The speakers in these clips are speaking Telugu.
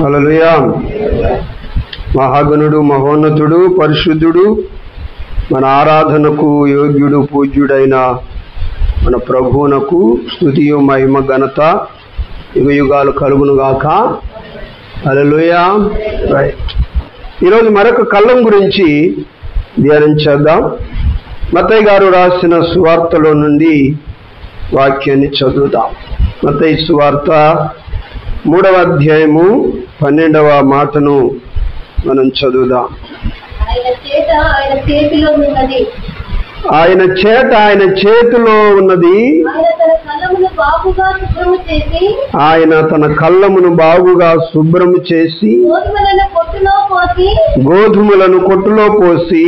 హల్లెలూయా. మహాగణుడు, మహోన్నతుడు, పరిశుద్ధుడు, మన ఆరాధనకు యోగ్యుడు, పూజ్యుడైన మన ప్రభువునకు స్తుతియు మహిమ ఘనత యుగయుగాలు కలుగునుగాక. హల్లెలూయా. ఈరోజు మరొక కళ్ళం గురించి ధ్యానించేద్దాం. మత్తయి గారు రాసిన సువార్తలో నుండి వాక్యాన్ని చదువుదాం. మత్తయి సువార్త 3వ అధ్యాయము 12వ మాటను మనం చదువుదాం. ఆయన చేత ఆయన చేతిలో ఉన్నది, ఆయన తన కళ్ళమును బాగుగా శుభ్రము చేసి గోధుమలను కొట్టులో పోసి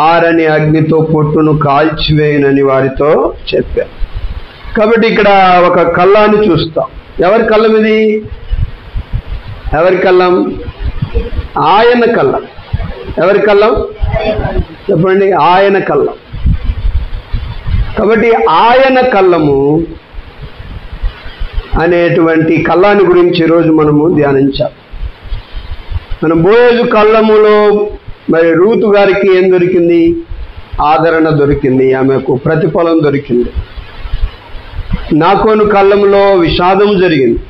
ఆరని అగ్నితో పొట్టును కాల్చివేయునని వారితో చెప్పారు. కాబట్టి ఇక్కడ ఒక కళ్ళాన్ని చూస్తాం. ఎవరి కళ్ళం ఇది? ఎవరి కళ్ళం? ఆయన కళ్ళం. ఎవరి కళ్ళం చెప్పండి? ఆయన కళ్ళం. కాబట్టి ఆయన కళ్ళము అనేటువంటి కళ్ళాన్ని గురించి ఈరోజు మనము ధ్యానించాం. మన బోయజు కళ్ళములో మరి రూతు గారికి ఏం దొరికింది? ఆదరణ దొరికింది, ఆమెకు ప్రతిఫలం దొరికింది. నాకోను కళ్ళములో విషాదము జరిగింది,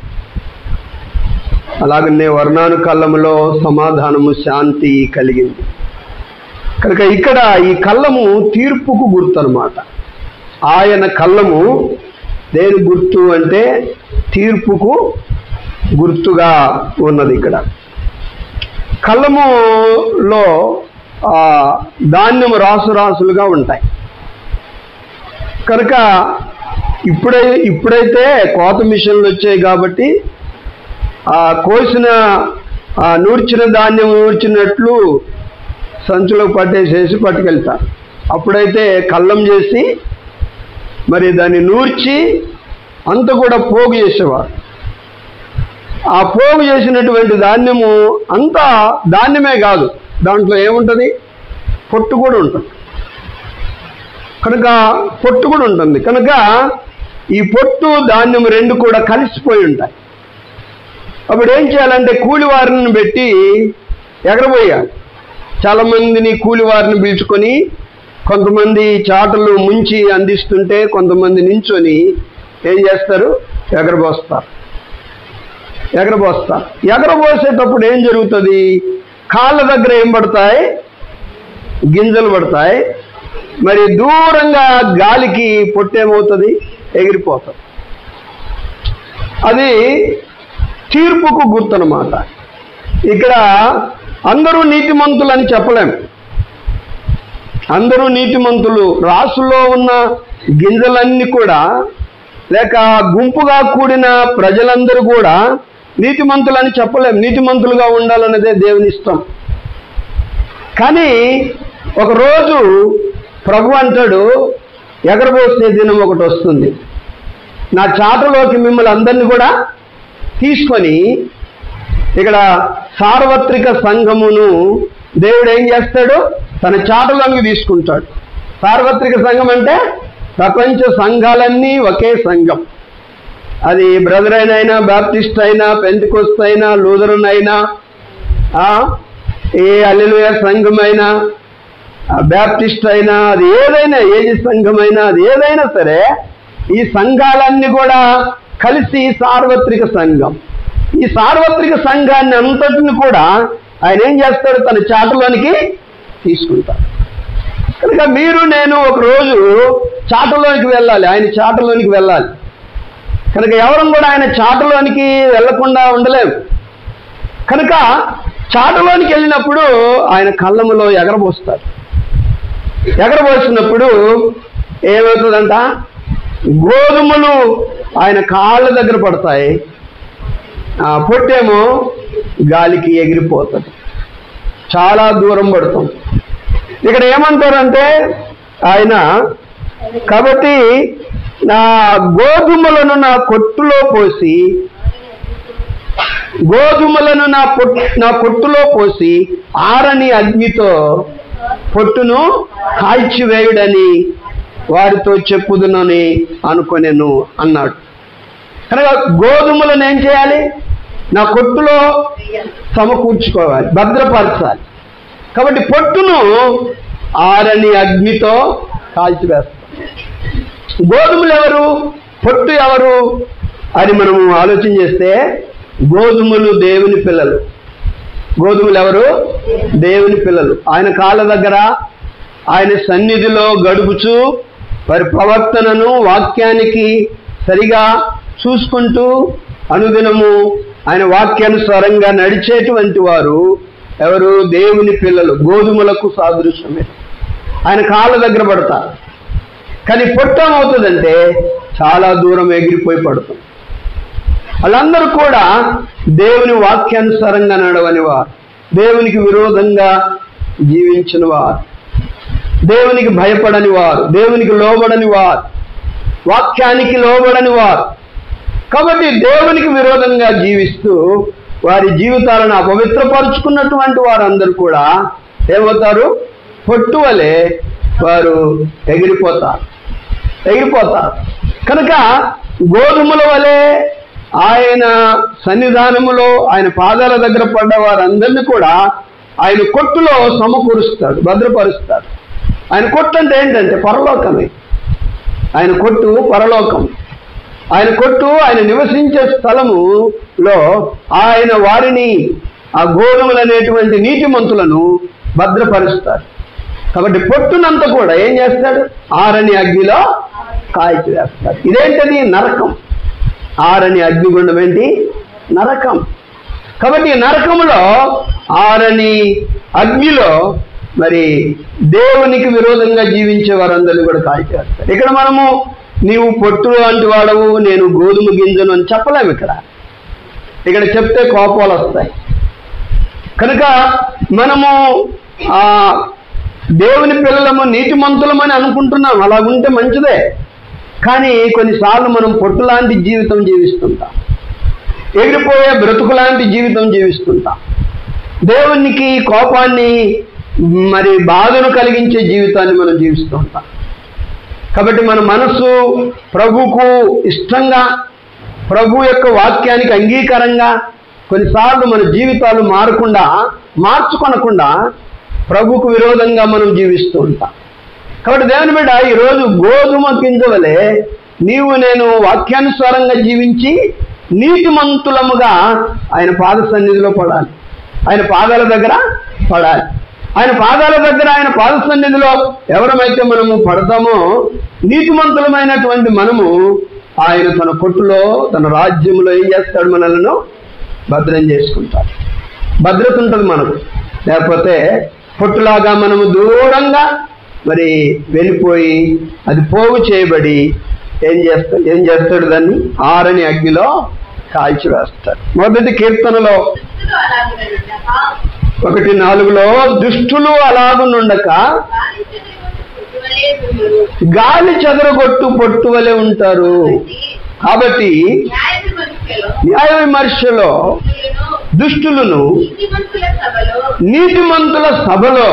అలాగనే వర్ణాను కళ్ళములో సమాధానము, శాంతి కలిగింది. కనుక ఇక్కడ ఈ కళ్ళము తీర్పుకు గుర్తు అన్నమాట. ఆయన కళ్ళము దేని గుర్తు అంటే తీర్పుకు గుర్తుగా ఉన్నది. ఇక్కడ కళ్ళములో ధాన్యము రాసులుగా ఉంటాయి. కనుక ఇప్పుడైతే కోత మిషన్లు వచ్చాయి కాబట్టి కోసిన నూర్చిన ధాన్యం నూర్చినట్లు సంచులో పట్టేసేసి పట్టుకెళ్తారు. అప్పుడైతే కళ్ళం చేసి మరి దాన్ని నూర్చి అంత కూడా పోగు చేసేవారు. ఆ పోగు చేసినటువంటి ధాన్యము అంతా ధాన్యమే కాదు, దాంట్లో ఏముంటుంది? పొట్టు కూడా ఉంటుంది. కనుక ఈ పొట్టు ధాన్యము రెండు కూడా కలిసిపోయి ఉంటాయి. అప్పుడు ఏం చేయాలంటే కూలివారిని పెట్టి ఎగరబోయాలి. చాలామందిని కూలివారిని పిలుచుకొని కొంతమంది చాటలు ముంచి అందిస్తుంటే కొంతమంది నించొని ఏం చేస్తారు? ఎగరబోస్తారు. ఎగరబోసేటప్పుడు ఏం జరుగుతుంది? కాళ్ళ దగ్గర ఏం పడతాయి? గింజలు పడతాయి. మరి దూరంగా గాలికి పొట్టేమవుతుంది? ఎగిరిపోతుంది. అది తీర్పుకు గుర్తనమాట. ఇక్కడ అందరూ నీతిమంతులు అని చెప్పలేం. అందరూ నీతిమంతులు, రాసులో ఉన్న గింజలన్నీ కూడా లేక గుంపుగా కూడిన ప్రజలందరూ కూడా నీతిమంతులు అని చెప్పలేం. నీతిమంతులుగా ఉండాలన్నదే దేవుని ఇష్టం. కానీ ఒకరోజు ప్రభు అంటాడు, ఎగరబోసే దినం ఒకటి వస్తుంది, నా చాటలోకి మిమ్మల్ని అందరినీ కూడా తీసుకొని, ఇక్కడ సార్వత్రిక సంఘమును దేవుడు ఏం చేస్తాడు? తన చాటలోకి తీసుకుంటాడు. సార్వత్రిక సంఘం అంటే ప్రపంచ సంఘాలన్నీ ఒకే సంఘం. అది బ్రదర్ అయినా, బాప్టిస్ట్ అయినా, పెంతెకోస్తు అయినా, లూథరన్ అయినా, ఏ హల్లెలూయా సంఘం అయినా, బాప్టిస్ట్ అయినా, అది ఏదైనా, ఏజీ సంఘం అయినా, అది ఏదైనా సరే, ఈ సంఘాలన్నీ కూడా కలిసి సార్వత్రిక సంఘం. ఈ సార్వత్రిక సంఘాన్ని అంతటిని కూడా ఆయన ఏం చేస్తాడు? తన చాటలోనికి తీసుకుంటాడు. కనుక మీరు నేను ఒకరోజు చాటలోనికి వెళ్ళాలి, ఆయన చాటలోనికి వెళ్ళాలి. కనుక ఎవరం కూడా ఆయన చాటలోనికి వెళ్ళకుండా ఉండలేము. కనుక చాటలోనికి వెళ్ళినప్పుడు ఆయన కళ్ళములో ఎగరబోస్తాడు. ఎగరబోసినప్పుడు ఏమవుతుందంట? గోధుమలు ఆయన కాళ్ళ దగ్గర పడతాయి, పొట్టేమో గాలికి ఎగిరిపోతుంది, చాలా దూరం పడుతుంది. ఇక్కడ ఏమంటారంటే ఆయన, కాబట్టి నా గోధుమలను నా కొట్టులో పోసి ఆరని అగ్నితో పొట్టును కాల్చివేయుడని వారితో చెప్పుదునని అనుకొనెను అన్నాడు. కనుక గోధుమలను ఏం చేయాలి? నా కొట్టులో సమకూర్చుకోవాలి, భద్రపరచాలి. కాబట్టి పొట్టును ఆరని అగ్నితో కాల్చివేస్తాం. గోధుమలు ఎవరు, పొట్టు ఎవరు అని మనము ఆలోచన చేస్తే, గోధుమలు దేవుని పిల్లలు. గోధుమలు ఎవరు? దేవుని పిల్లలు. ఆయన కాళ్ళ దగ్గర ఆయన సన్నిధిలో గడుపుచు వారి ప్రవర్తనను వాక్యానికి సరిగా చూసుకుంటూ అనుదినము ఆయన వాక్యానుసారంగా నడిచేటువంటి వారు ఎవరు? దేవుని పిల్లలు. గోధుమలకు సాదృశ్యమే. ఆయన కాళ్ళ దగ్గర పడతారు. కానీ పొట్టు ఏమవుతుందంటే చాలా దూరం ఎగిరిపోయి పడుతుంది. వాళ్ళందరూ కూడా దేవుని వాక్యానుసారంగా నడవని వారు, దేవునికి విరోధంగా జీవించిన వారు, దేవునికి భయపడని వారు, దేవునికి లోబడని వారు, వాక్యానికి లోబడని వారు. కాబట్టి దేవునికి విరోధంగా జీవిస్తూ వారి జీవితాలను అపవిత్రపరుచుకున్నటువంటి వారందరూ కూడా ఏమవుతారు? పొట్టు వలె వారు ఎగిరిపోతారు. కనుక గోధుమల వలె ఆయన సన్నిధానములో ఆయన పాదాల దగ్గర పడ్డ వారందరినీ కూడా ఆయన కొట్టులో సమకూరుస్తాడు, భద్రపరుస్తాడు. ఆయన కొట్టు అంటే ఏంటంటే పరలోకమే. ఆయన కొట్టు పరలోకం. ఆయన కొట్టు ఆయన నివసించే స్థలములో ఆయన వారిని, ఆ గోధుమలు అనేటువంటి నీతిమంతులను భద్రపరుస్తాడు. కాబట్టి పొట్టునంతా కూడా ఏం చేస్తాడు? ఆరని అగ్నిలో కాల్చివేస్తాడు. ఇదేంటది? నరకం. ఆరని అగ్నిగుండం ఏంటి? నరకం. కాబట్టి నరకములో ఆరని అగ్నిలో మరి దేవునికి విరోధంగా జీవించే వారందరినీ కూడా కాల్చేస్తారు. ఇక్కడ మనము నీవు పొట్టు లాంటి వాడవు, నేను గోధుమ గింజను అని చెప్పలేము. ఇక్కడ చెప్తే కోపాలు వస్తాయి. కనుక మనము దేవుని పిల్లలము నీతిమంతులమని అనుకుంటున్నాం. అలాగుంటే మంచిదే. కానీ కొన్నిసార్లు మనం పొట్టు లాంటి జీవితం జీవిస్తుంటాం, ఎగిరిపోయే బ్రతుకు లాంటి జీవితం జీవిస్తుంటాం, దేవునికి కోపాన్ని మరి బాధను కలిగించే జీవితాన్ని మనం జీవిస్తూ ఉంటాం. కాబట్టి మన మనస్సు ప్రభువుకు ఇష్టంగా, ప్రభు యొక్క వాక్యానికి అంగీకారంగా కొన్నిసార్లు మన జీవితాలు మార్చుకొనకుండా ప్రభువుకు విరోధంగా మనం జీవిస్తూ ఉంటాం. కాబట్టి దేవుని బిడ్డ, ఈరోజు గోధుమ గింజ వలె నీవు నేను వాక్యానుసారంగా జీవించి నీతిమంతులముగా ఆయన పాద సన్నిధిలో పడాలి, ఆయన పాదాల దగ్గర పడాలి. ఆయన పాదాల దగ్గర, ఆయన పాద సన్నిధిలో ఎవరమైతే మనము పడతామో నీతిమంతులమైనటువంటి మనము ఆయన తన కొట్టులో, తన రాజ్యంలో ఏం చేస్తాడు? మనలను భద్రం చేసుకుంటాడు. భద్రత ఉంటుంది మనకు. లేకపోతే పొట్టులాగా మనము దూరంగా మరి వెళ్ళిపోయి అది పోగు చేయబడి ఏం చేస్తాడు? దాన్ని ఆరని అగ్నిలో కాల్చివేస్తాడు. మొదటి కీర్తనలో 1:4 దుష్టులు అలాగునుండక గాలి చెదరగొట్టు పొట్టు వలె ఉంటారు. కాబట్టి న్యాయ విమర్శలో దుష్టులను, నీతిమంతుల సభలో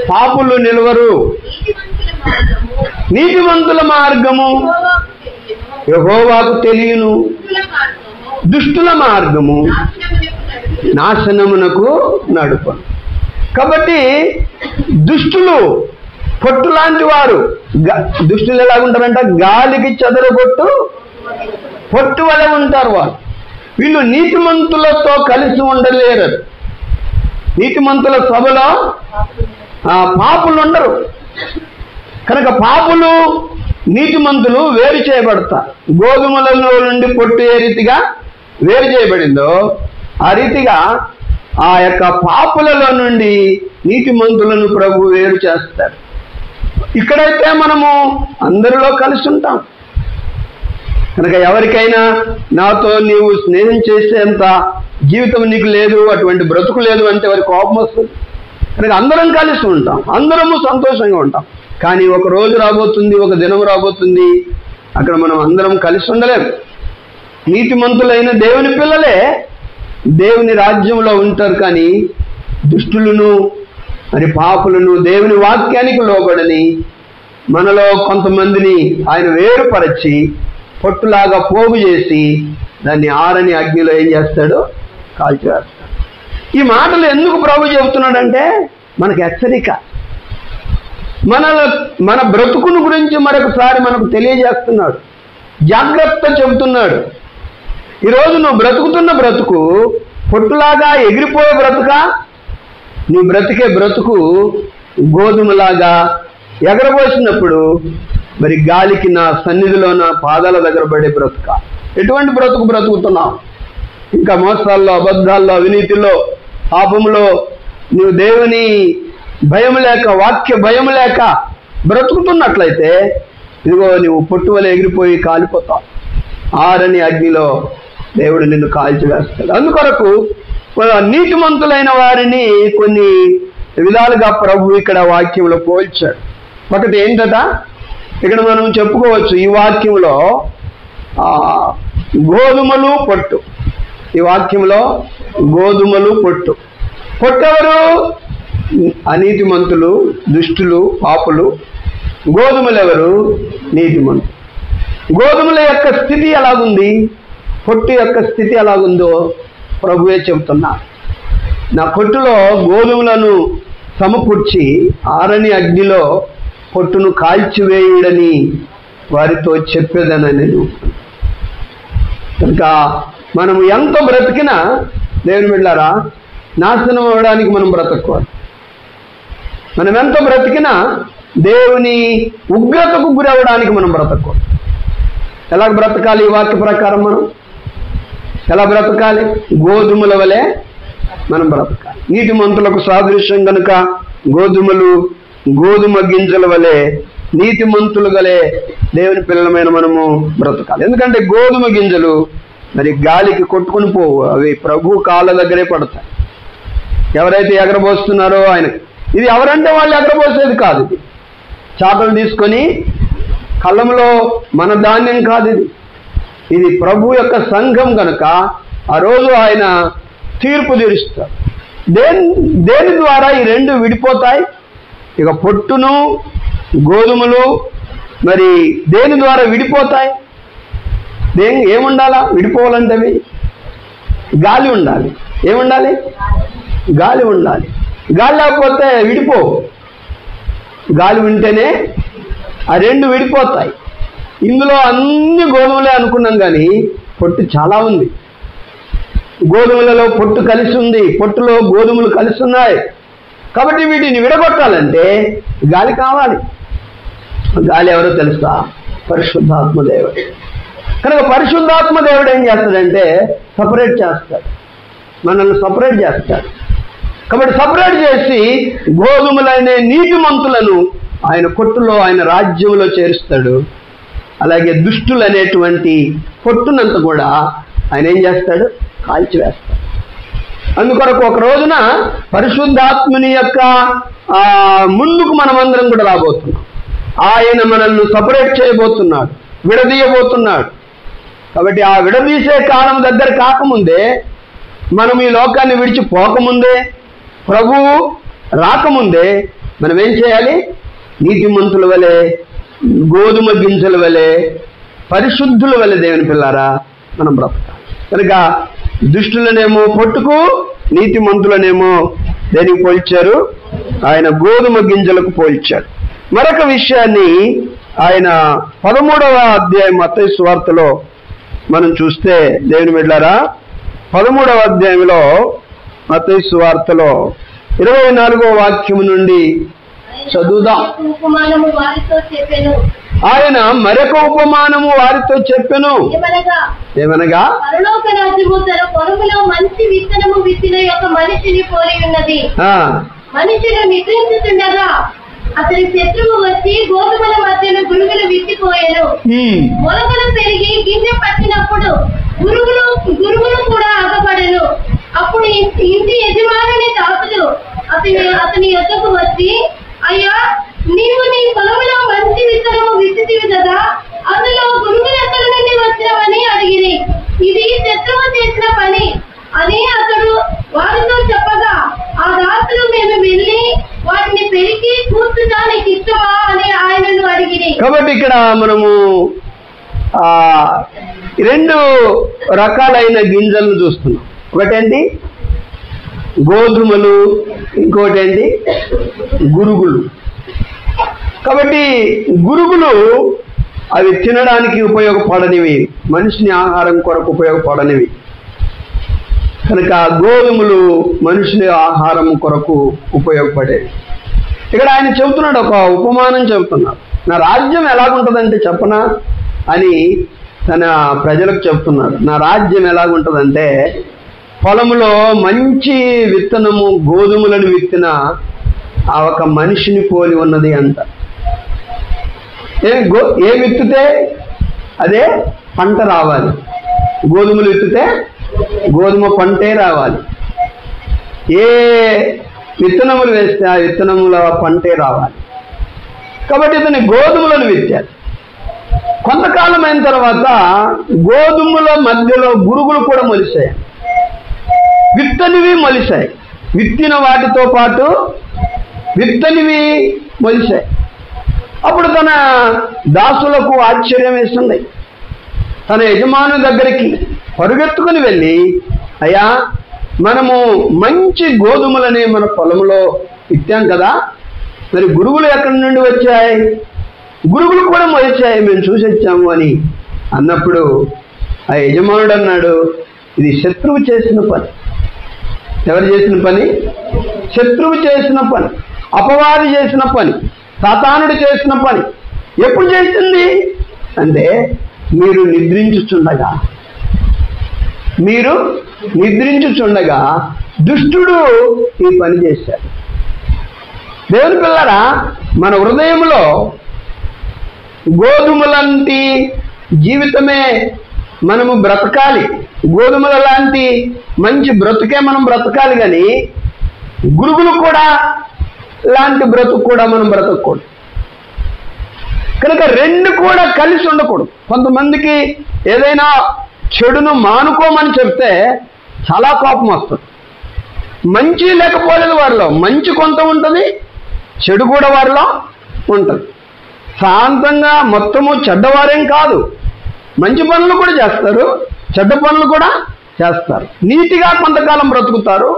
పాపులు నిలవరు. నీతిమంతుల మార్గము యెహోవాకు తెలియను, దుష్టుల మార్గము నాశనమునకు నడుపను. కాబట్టి దుష్టులు పొట్టు లాంటి వారు. దుష్టులు ఎలాగుంటారంట? గాలికి చెదరగొట్టు పొట్టు వలె ఉంటారు వారు. వీళ్ళు నీతిమంతులతో కలిసి ఉండలేరు. నీతిమంతుల సభలో పాపులు ఉండరు. కనుక పాపులు, నీతిమంతులు వేరు చేయబడతారు. గోధుమలలో నుండి పొట్టు ఏ రీతిగా వేరు చేయబడిందో ఆ రీతిగా ఆ యొక్క పాపులలో నుండి నీతిమంతులను ప్రభు వేరు చేస్తారు. ఇక్కడైతే మనము అందరిలో కలిసి ఉంటాం. కనుక ఎవరికైనా నాతో నీవు స్నేహం చేసేంత జీవితం నీకు లేదు, అటువంటి బ్రతుకు లేదు అంటే వారికి కోపం వస్తుంది. కనుక అందరం కలిసి ఉంటాం, అందరము సంతోషంగా ఉంటాం. కానీ ఒక రోజు రాబోతుంది, ఒక దినం రాబోతుంది, అక్కడ మనం అందరం కలిసి ఉండలేము. నీతిమంతులైన దేవుని పిల్లలే దేవుని రాజ్యంలో ఉంటారు. కానీ దుష్టులను, మరి పాపులను, దేవుని వాక్యానికి లోబడని మనలో కొంతమందిని ఆయన వేరుపరచి పొట్టులాగా పోగు చేసి దాన్ని ఆరని అగ్నిలో ఏం చేస్తాడు? కాల్చివేస్తాడు. ఈ మాటలు ఎందుకు ప్రభు చెబుతున్నాడంటే మనకు హెచ్చరిక, మన బ్రతుకును గురించి మరొకసారి మనకు తెలియజేస్తున్నాడు, జాగ్రత్త చెబుతున్నాడు. ఈరోజు నువ్వు బ్రతుకుతున్న బ్రతుకు పొట్టులాగా ఎగిరిపోయే బ్రతుక, నీ బ్రతికే బ్రతుకు గోధుమలాగా ఎగరబోసినప్పుడు మరి గాలికి నా సన్నిధిలో నా పాదాల దగ్గర పడే బ్రతుక. ఎటువంటి బ్రతుకు బ్రతుకుతున్నావు? ఇంకా మోసాల్లో, అబద్ధాల్లో, అవినీతిలో, పాపంలో నువ్వు దేవుని భయం లేక, వాక్య భయం లేక బ్రతుకుతున్నట్లయితే ఇదిగో నువ్వు పొట్టు వలె ఎగిరిపోయి కాలిపోతావు. ఆరని అగ్నిలో దేవుడు నిన్ను కాల్చివేస్తాడు. అందుకొరకు నీతిమంతులైన వారిని కొన్ని విధాలుగా ప్రభు ఇక్కడ వాక్యంలో పోల్చాడు. ఒకటి ఏంటట, ఇక్కడ మనం చెప్పుకోవచ్చు ఈ వాక్యంలో గోధుమలు పొట్టు. ఈ వాక్యంలో గోధుమలు పొట్టు. పొట్టెవరు? అనీతిమంతులు, దుష్టులు, పాపులు. గోధుమలు ఎవరు? నీతిమంతులు. గోధుమల యొక్క స్థితి ఎలాగుంది, పొట్టు యొక్క స్థితి ఎలాగుందో ప్రభువే చెబుతున్నా. నా పొట్టులో గోధుమలను సమకూర్చి ఆరని అగ్నిలో పొట్టును కాల్చివేయుడని వారితో చెప్పేదనని నేను. కనుక మనం ఎంత బ్రతికినా దేవుని బిడ్డలారా నాశనం అవ్వడానికి మనం బ్రతకూడదు. మనం ఎంత బ్రతికినా దేవుని ఉగ్రతకు గురి అవ్వడానికి మనం బ్రతకూడదు. ఎలా బ్రతకాలి? ఈ వాక్య ప్రకారం మనం ఎలా బ్రతకాలి? గోధుమల వలె మనం బ్రతకాలి. నీతిమంతులకు సాదృశ్యం కనుక గోధుమ గింజల వలె నీతిమంతులు గలే దేవుని పిల్లలమైన మనము బ్రతకాలి. ఎందుకంటే గోధుమ గింజలు మరి గాలికి కొట్టుకుని పోవు, అవి ప్రభు కాళ్ళ దగ్గరే పడతాయి. ఎవరైతే ఎగరబోస్తున్నారో ఆయనకు, ఇది ఎవరంటే వాళ్ళు ఎగరబోసేది కాదు. ఇది చాపలు తీసుకొని కళ్ళంలో మన ధాన్యం కాదు. ఇది ప్రభు యొక్క సంఘం కనుక ఆ రోజు ఆయన తీర్పు తీరుస్తాడు. దేని ద్వారా ఈ రెండు విడిపోతాయి? ఇక పొట్టును గోధుమలు మరి దేని ద్వారా విడిపోతాయి? ఏముండాలా విడిపోవాలంటే? గాలి ఉండాలి. ఏముండాలి? గాలి ఉండాలి. గాలి లేకపోతే విడిపోవు. గాలి ఉంటేనే ఆ రెండు విడిపోతాయి. ఇందులో అన్ని గోధుమలే అనుకున్నాం, కానీ పొట్టు చాలా ఉంది. గోధుమలలో పొట్టు కలిసి ఉంది, పొట్టులో గోధుమలు కలిసి ఉన్నాయి. కాబట్టి వీటిని విడగొట్టాలంటే గాలి కావాలి. గాలి ఎవరో తెలుసా? పరిశుద్ధాత్మ దేవుడు. కనుక పరిశుద్ధాత్మ దేవుడు ఏం చేస్తాడంటే సపరేట్ చేస్తాడు, మనల్ని సపరేట్ చేస్తాడు. కాబట్టి సపరేట్ చేసి గోధుమలనే నీతిమంతులను ఆయన పొట్టులో, ఆయన రాజ్యంలో చేరుస్తాడు. అలాగే దుష్టులు అనేటువంటి పొట్టునంత కూడా ఆయన ఏం చేస్తాడు? కాల్చివేస్తాడు. అందుకొరకు ఒక రోజున పరిశుద్ధాత్ముని యొక్క ముందుకు మనమందరం కూడా రాబోతున్నాం. ఆయన మనల్ని సపరేట్ చేయబోతున్నాడు, విడదీయబోతున్నాడు. కాబట్టి ఆ విడదీసే కాలం దగ్గర కాకముందే, మనం ఈ లోకాన్ని విడిచిపోకముందే, ప్రభువు రాకముందే మనం ఏం చేయాలి? నీతిమంతుల వలె, గోధుమ గింజల వలె, పరిశుద్ధుల వలె దేవుని పిల్లారా మనం బ్రతకాలి. కనుక దుష్టులనేమో పొట్టుకు, నీతిమంతులనేమో దేనికి పోల్చారు? ఆయన గోధుమ గింజలకు పోల్చాడు. మరొక విషయాన్ని ఆయన 13వ అధ్యాయం మత్తయి సువార్తలో మనం చూస్తే దేవుని బిడ్డలారా 13వ అధ్యాయంలో మత్తయి సువార్తలో 24వ వాక్యము నుండి చదువుదాం. ఆయన మరొక ఉపమానము వారితో చెప్పెను. ఏమనగా పరలోక రాజ్యము తన పొలములో మంచి విత్తనము విత్తిన యొక్క మనిషిని పోలి ఉన్నది. మనిషిని నిద్రించుచుండగా అతని శత్రువు వచ్చి గోధుమల మధ్యన గురుగులు విత్తిపోయాను. మొలకలు పెరిగి గింజ పట్టినప్పుడు గురుగులు కూడా ఆగపడెను. అప్పుడు ఇంటి యజమానుని దాసుడు అతని యొద్దకు వచ్చి, అయ్యా, నీవు నీ పొలంలో మంచి విత్తనము విత్తితివి కదా, అందులో గురుగులు ఎక్కడి నుండి వచ్చినవని అడిగిరి. ఇది శత్రువు చేసిన పని అని అతడు వారితో చెప్పగా, ఆ దాసులు మేము వెళ్ళి వాటిని పెరిగి కూర్చుంటా నీకు ఇష్టమా అని ఆయనను అడిగిరి. కాబట్టి ఇక్కడ మనము రెండు రకాలైన గింజలను చూస్తున్నాం. ఒకటేంటి గోధుమలు, ఇంకోటి ఏంటి గురుగులు. కాబట్టి గురుగులు అవి తినడానికి ఉపయోగపడనివి, మనిషిని ఆహారం కొరకు ఉపయోగపడనివి. కనుక గోధుమలు మనుషుల ఆహారం కొరకు ఉపయోగపడేవి. ఇక్కడ ఆయన చెబుతున్నాడు, ఒక ఉపమానం చెబుతున్నాడు. నా రాజ్యం ఎలాగుంటుందంటే చెప్పనా అని తన ప్రజలకు చెప్తున్నాడు. నా రాజ్యం ఎలాగుంటుందంటే పొలంలో మంచి విత్తనము గోధుమలను విత్తిన ఆ ఒక మనిషిని పోలి ఉన్నది అంట. ఏ విత్తితే అదే పంట రావాలి. గోధుమలు విత్తితే గోధుమ పంటే రావాలి. ఏ విత్తనములు వేస్తే ఆ విత్తనముల పంటే రావాలి. కాబట్టి ఇతని గోధుమలను విత్తారు. కొంతకాలం అయిన తర్వాత గోధుమల మధ్యలో గురుగులు కూడా మొలిశాయి, విత్తనివి మొలిశాయి. విత్తిన వాటితో పాటు విత్తనివి మొలిశాయి. అప్పుడు తన దాసులకు ఆశ్చర్యం వేస్తుంది. తన యజమాను దగ్గరికి పరుగెత్తుకుని వెళ్ళి, అయ్యా మనము మంచి గోధుమలని మన పొలంలో విత్తాం కదా, మరి గురుగులు ఎక్కడి నుండి వచ్చాయి? గురుగులు కూడా మొలిచాయి, మేము చూసి వచ్చాము అని అన్నప్పుడు ఆ యజమానుడు అన్నాడు, ఇది శత్రువు చేసిన పని. ఎవరు చేసిన పని? శత్రువు చేసిన పని, అపవాది చేసిన పని, సాతానుడు చేసిన పని. ఎప్పుడు చేసింది అంటే మీరు నిద్రించుచుండగా దుష్టుడు ఈ పని చేశాడు. దేవుని పిల్లరా, మన హృదయంలో గోధుమలాంటి జీవితమే మనము బ్రతకాలి. గోధుమల లాంటి మంచి బ్రతుకే మనం బ్రతకాలి, కానీ గురుగులు కూడా లాంటి బ్రతుకు కూడా మనం బ్రతకూడదు. కనుక రెండు కూడా కలిసి ఉండకూడదు. కొంతమందికి ఏదైనా చెడును మానుకోమని చెప్తే చాలా కోపం వస్తుంది. మంచి లేకపోలేదు వారిలో, మంచి కొంత ఉంటుంది, చెడు కూడా వారిలో ఉంటుంది. శాంతంగా మొత్తము చెడ్డవారేం కాదు, మంచి పనులు కూడా చేస్తారు, చెడ్డ పనులు కూడా చేస్తారు. నీతిగా కొంతకాలం బ్రతుకుతారు,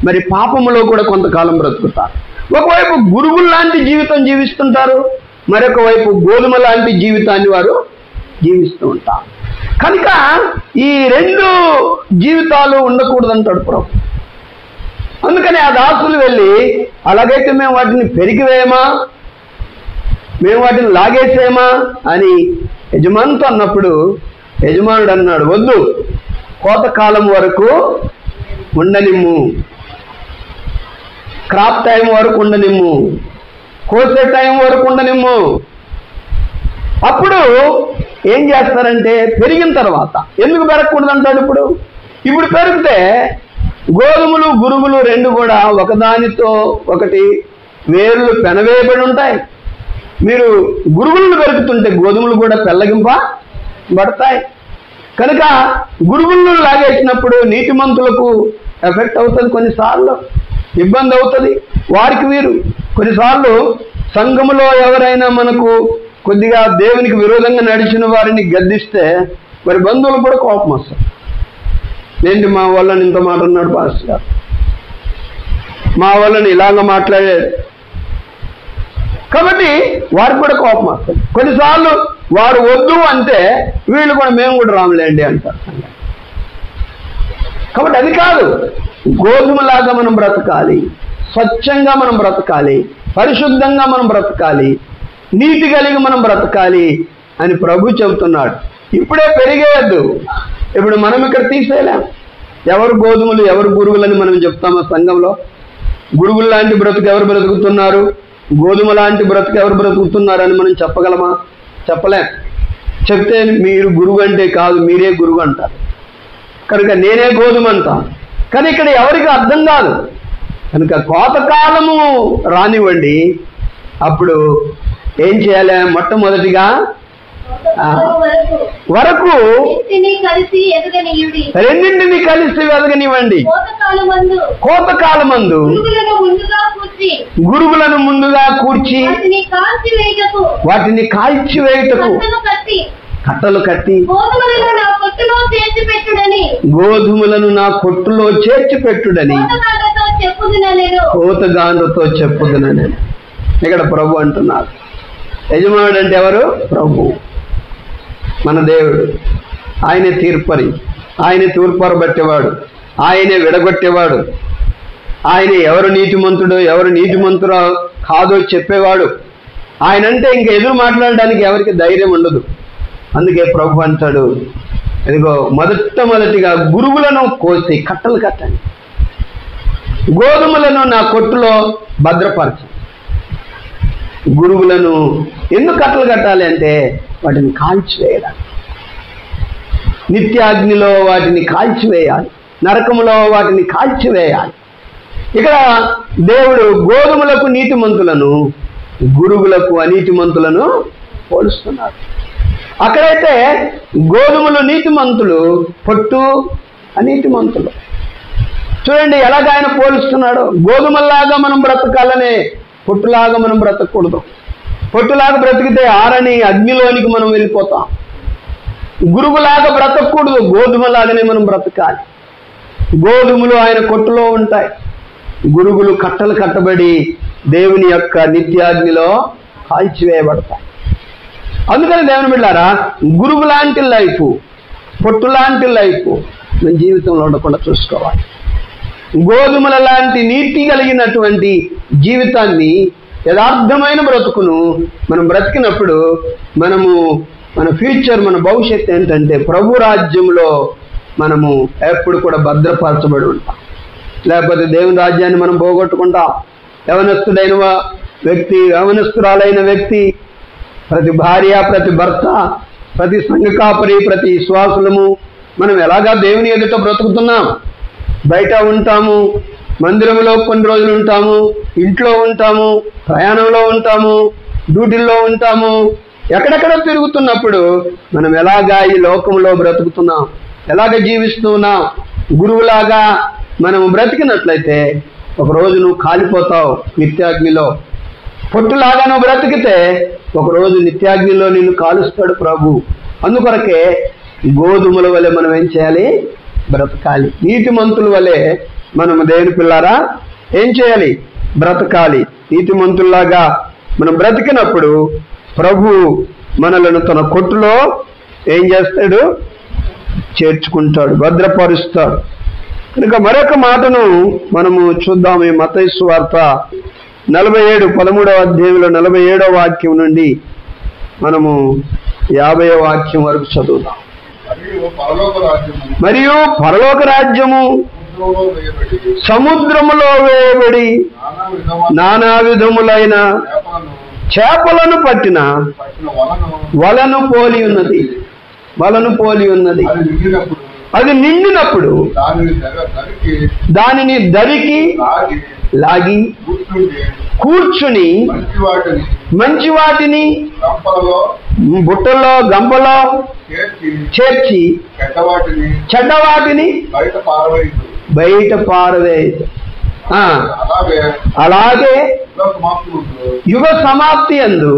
మరి పాపములో కూడా కొంతకాలం బ్రతుకుతారు. ఒకవైపు గురుగులు లాంటి జీవితం జీవిస్తుంటారు, మరొక వైపు గోధుమ లాంటి జీవితాన్ని వారు జీవిస్తూ ఉంటారు. కనుక ఈ రెండు జీవితాలు ఉండకూడదంటాడు ప్రభు. అందుకని ఆ దాసులు వెళ్ళి, అలాగైతే మేము వాటిని పెరిగివేయమా, మేము వాటిని లాగేసేమా అని యజమానితో అన్నప్పుడు యజమానుడు అన్నాడు, వద్దు, కోతకాలం వరకు ఉండనిమ్ము, క్రాప్ టైం వరకు ఉండనిమ్ము, కోసే టైం వరకు ఉండనిమ్ము. అప్పుడు ఏం చేస్తారంటే పెరిగిన తర్వాత, ఎందుకు పెరగకూడదు అంటాడు. ఇప్పుడు పెరిగితే గోధుమలు గురుగులు రెండు కూడా ఒకదానితో ఒకటి వేర్లు పెనవేయబడి ఉంటాయి. మీరు గురుగులను పెరుగుతుంటే గోధుమలు కూడా పెళ్ళగింపబడతాయి. కనుక గురుగులను లాగేసినప్పుడు నీతిమంతులకు ఎఫెక్ట్ అవుతుంది, కొన్నిసార్లు ఇబ్బంది అవుతుంది వారికి. వీరు కొన్నిసార్లు సంఘములో ఎవరైనా మనకు కొద్దిగా దేవునికి విరోధంగా నడిచిన వారిని గద్దిస్తే మరి బంధువులు కూడా కోపం వస్తుంది. ఏంటి మా వాళ్ళని ఇంత మాట అన్నాడు పాస్టర్ గారు, మా వాళ్ళని ఇలాగ మాట్లాడాడు. కాబట్టి వారికి కూడా కోపం వస్తుంది. కొన్నిసార్లు వారు వద్దు అంటే వీళ్ళు కూడా మేము కూడా రాములేండి అంటారు. కాబట్టి అది కాదు, గోధుమలాగా మనం బ్రతకాలి, స్వచ్ఛంగా మనం బ్రతకాలి, పరిశుద్ధంగా మనం బ్రతకాలి, నీతి కలిగి మనం బ్రతకాలి అని ప్రభు చెబుతున్నాడు. ఇప్పుడే పెరిగేయద్దు. ఇప్పుడు మనం ఇక్కడ తీసేయలేం. ఎవరు గోధుమలు ఎవరు గురుగులని మనం చెప్తామా సంఘంలో? గురుగులు లాంటి బ్రతుకు ఎవరు బ్రతుకుతున్నారు, గోధుమ లాంటి బ్రతుకు ఎవరు బ్రతుకుతున్నారు అని మనం చెప్పగలమా? చెప్పలేం. చెప్తే మీరు గురువు అంటే కాదు, మీరే గురువు అంటారు. కనుక నేనే గోధుమ అంటాను. కానీ ఇక్కడ ఎవరికి అర్థం కాదు. కనుక కోతకాలము రానివ్వండి. అప్పుడు ఏం చేయాలి? మొట్టమొదటిగా వరకు రెండింటిని కలిసి ఎదగనివ్వండి. కోతకాలమందు గురుగులను ముందుగా కూర్చి వాటిని కాల్చివేయుటకు కట్టలు కట్టి గోధుమలను నా కొట్టులో చేర్చి పెట్టుడని కోతగాండ్రతో చెప్పుదున నేను. ఇక్కడ ప్రభు అంటున్నారు. యజమానుడు అంటే ఎవరు? ప్రభు, మన దేవుడు. ఆయనే తీర్పరి, ఆయనే తూర్పరబట్టేవాడు, ఆయనే విడగొట్టేవాడు, ఆయనే ఎవరు నీతిమంతుడో ఎవరు నీతిమంతుడో కాదో చెప్పేవాడు. ఆయన అంటే ఇంక ఎదురు మాట్లాడడానికి ఎవరికి ధైర్యం ఉండదు. అందుకే ప్రభు అంటాడు, ఇదిగో మొదటిగా గురుగులను కోసి కట్టలు కట్టండి, గోధుమలను నా కొట్టులో భద్రపరచండి. గురుగులను ఎందుకు కట్టలు కట్టాలి అంటే వాటిని కాల్చివేయడానికి, నిత్యాగ్నిలో వాటిని కాల్చివేయాలి, నరకములో వాటిని కాల్చివేయాలి. ఇక్కడ దేవుడు గోధుమలకు నీతిమంతులను, గురుగులకు అనీతిమంతులను పోలుస్తున్నాడు. అక్కడైతే గోధుమలు నీతిమంతులు, పొట్టు అనీతిమంతులు. చూడండి ఎలాగ ఆయన పోలుస్తున్నాడు. గోధుమల్లాగా మనం బ్రతకాలనే, పొట్టులాగా మనం బ్రతకూడదు. పొట్టులాగా బ్రతికితే ఆరని అగ్నిలోనికి మనం వెళ్ళిపోతాం. గురుగులాగా బ్రతకూడదు, గోధుమలాగానే మనం బ్రతకాలి. గోధుమలు ఆయన కొట్టులో ఉంటాయి, గురుగులు కట్టలు కట్టబడి దేవుని యొక్క నిత్యాగ్నిలో కాల్చివేయబడతాయి. అందుకని దేవుని బిడ్డలారా, గురువు లాంటి లైఫ్, పొట్టు లాంటి లైఫ్ మన జీవితంలో ఉండకుండా చూసుకోవాలి. గోధుమల లాంటి నీతి కలిగినటువంటి జీవితాన్ని, యథార్థమైన బ్రతుకును మనం బ్రతికినప్పుడు మన ఫ్యూచర్, మన భవిష్యత్తు ఏంటంటే ప్రభు రాజ్యంలో మనము ఎప్పుడు కూడా భద్రపరచబడి ఉంటాం. లేకపోతే దేవుని రాజ్యాన్ని మనం పోగొట్టుకుంటాం. యవనస్తురాలైన వ్యక్తి, ప్రతి భార్య, ప్రతి భర్త, ప్రతి సంఘ కాపరి, ప్రతి విశ్వాసులము మనం ఎలాగా దేవుని ఎదుట బ్రతుకుతున్నాం? బయట ఉంటాము, మందిరంలో కొన్ని రోజులు ఉంటాము, ఇంట్లో ఉంటాము, ప్రయాణంలో ఉంటాము, డ్యూటీల్లో ఉంటాము, ఎక్కడెక్కడ తిరుగుతున్నప్పుడు మనం ఎలాగా ఈ లోకంలో బ్రతుకుతున్నాం, ఎలాగ జీవిస్తున్నాం? గురువులాగా మనం బ్రతికినట్లయితే ఒకరోజు నువ్వు కాలిపోతావు నిత్యాగ్నిలో. పొట్టులాగా నువ్వు బ్రతికితే ఒకరోజు నిత్యాగ్నిలో నిన్ను కాలుస్తాడు ప్రభు. అందుకొరకే గోధుమల వలె మనం ఏం చేయాలి? బ్రతకాలి. నీతిమంతుల వలె మనం దేవుని పిల్లారా ఏం చేయాలి? బ్రతకాలి. నీతిమంతుల్లాగా మనం బ్రతికినప్పుడు ప్రభు మనలను తన కొట్టులో ఏం చేస్తాడు? చేర్చుకుంటాడు, భద్రపరుస్తాడు. కనుక మరొక మాటను మనము చూద్దాం. ఈ మత్తయి సువార్త 47 13వ అధ్యాయంలో 47వ వాక్యం నుండి మనము 50వ వాక్యం వరకు చదువుదాం. మరియు పరలోక రాజ్యము సముద్రములో వేయబడి నానా విధములైన చేపలను పట్టిన వలను పోలి ఉన్నది. అది నిండినప్పుడు దానిని దరికి లాగి కూర్చుని మంచి వాటిని బుట్టల్లో, గంపలో చేర్చి చెడ్డవాటిని బయట పారవేయదు. అలాగే యుగ సమాప్తి యందు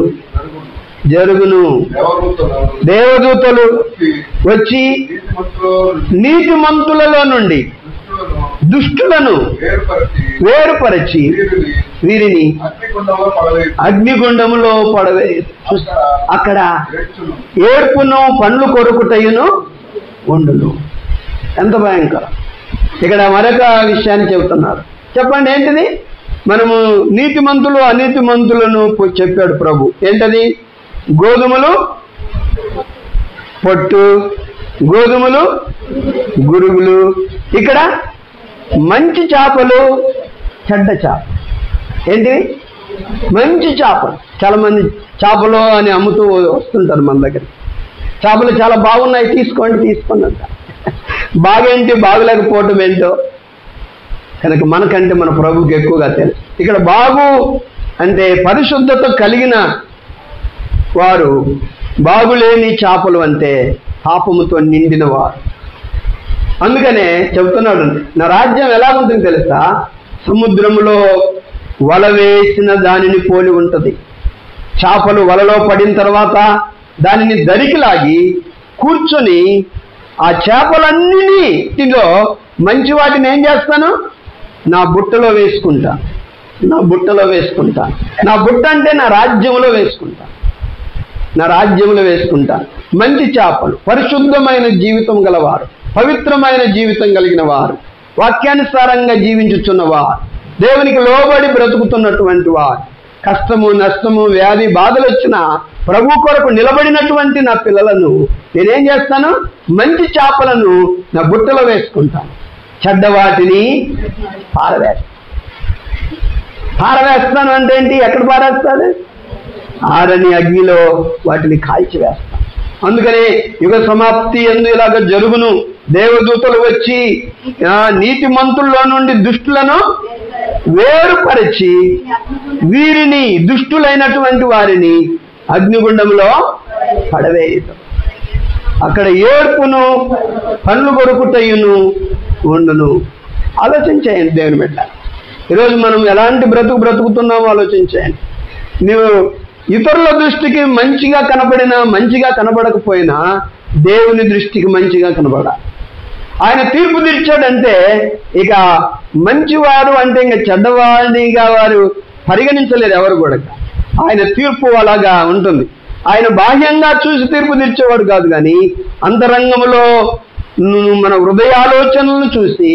జరుగును. దేవదూతలు వచ్చి నీతిమంతులలో నుండి దుష్టులను వేరుపరచి వీరిని అగ్నిగుండములో పడవేయదు. అక్కడ ఏర్పును పండ్లు కొరుకుటయును ఉండును. ఎంత భయంకరం! ఇక్కడ మరొక విషయాన్ని చెబుతున్నారు. చెప్పండి ఏంటిది? మనము నీతిమంతులు అనీతిమంతులను చెప్పాడు ప్రభు. ఏంటది? గోధుమలు పొట్టు, గోధుమలు గురుగులు. ఇక్కడ మంచి చేపలు, చెడ్డ చేప. ఏంటివి? మంచి చేపలు. చాలా మంది చేపలు అని అమ్ముతూ వస్తుంటారు మన దగ్గర. చేపలు చాలా బాగున్నాయి, తీసుకోండి అంట. బాగేంటి, బాగులేకపోవటం ఏంటో కనుక మనకంటే మన ప్రభువుకి ఎక్కువగా తెలుసు. ఇక్కడ బాగు అంటే పరిశుద్ధత కలిగిన వారు, బాగులేని చేపలు అంటే పాపముతో నిండిన వారు. అందుకనే చెబుతున్నాడు, నా రాజ్యం ఎలా ఉంటుంది తెలుసా? సముద్రంలో వల వేసిన దానిని పోలి ఉంటుంది. చేపలు వలలో పడిన తర్వాత దానిని దరికి లాగి కూర్చొని ఆ చేపలన్నిటిలో మంచి వాటిని ఏం చేస్తాను? నా బుట్టలో వేసుకుంటా. నా బుట్టలో వేసుకుంటా. నా బుట్ట అంటే నా రాజ్యంలో వేసుకుంటా. నా రాజ్యంలో వేసుకుంటా. మంచి చేపలు, పరిశుద్ధమైన జీవితం గలవారు, పవిత్రమైన జీవితం కలిగిన వారు, వాక్యానుసారంగా జీవించుచున్నవారు, దేవునికి లోబడి బ్రతుకుతున్నటువంటి వారు, కష్టము నష్టము వ్యాధి బాధలు వచ్చినా ప్రభు కొరకు నిలబడినటువంటి నా పిల్లలను నేనేం చేస్తాను? మంచి చేపలను నా బుట్టలో వేసుకుంటాను. చెడ్డ వాటిని పారవేస్తాను అంటే ఏంటి? ఎక్కడ పారేస్తాడు? ఆరని అగ్నిలో వాటిని కాల్చివేస్తాను. అందుకనే యుగ సమాప్తి యందు ఇలాగ జరుగును. దేవదూతలు వచ్చి నీతిమంతుల్లో నుండి దుష్టులను వేరుపరిచి వీరిని, దుష్టులైనటువంటి వారిని అగ్నిగుండంలో పడవేయటం. అక్కడ ఏడ్పును పండ్లు కొరుకుటయును ఉండును. ఆలోచించేయండి దేవుని బిడ్డ. ఈరోజు మనం ఎలాంటి బ్రతుకుతున్నామో ఆలోచించేయండి. నీవు ఇతరుల దృష్టికి మంచిగా కనబడినా మంచిగా కనబడకపోయినా దేవుని దృష్టికి మంచిగా కనబడాలి. ఆయన తీర్పు తీర్చాడంటే ఇక మంచివారు అంటే ఇంకా చెడ్డవాడిగా వారు పరిగణించలేరు ఎవరు కూడా. ఆయన తీర్పు అలాగా ఉంటుంది. ఆయన బాహ్యంగా చూసి తీర్పు తీర్చేవాడు కాదు, కానీ అంతరంగంలో మన హృదయాలోచనలను చూసి,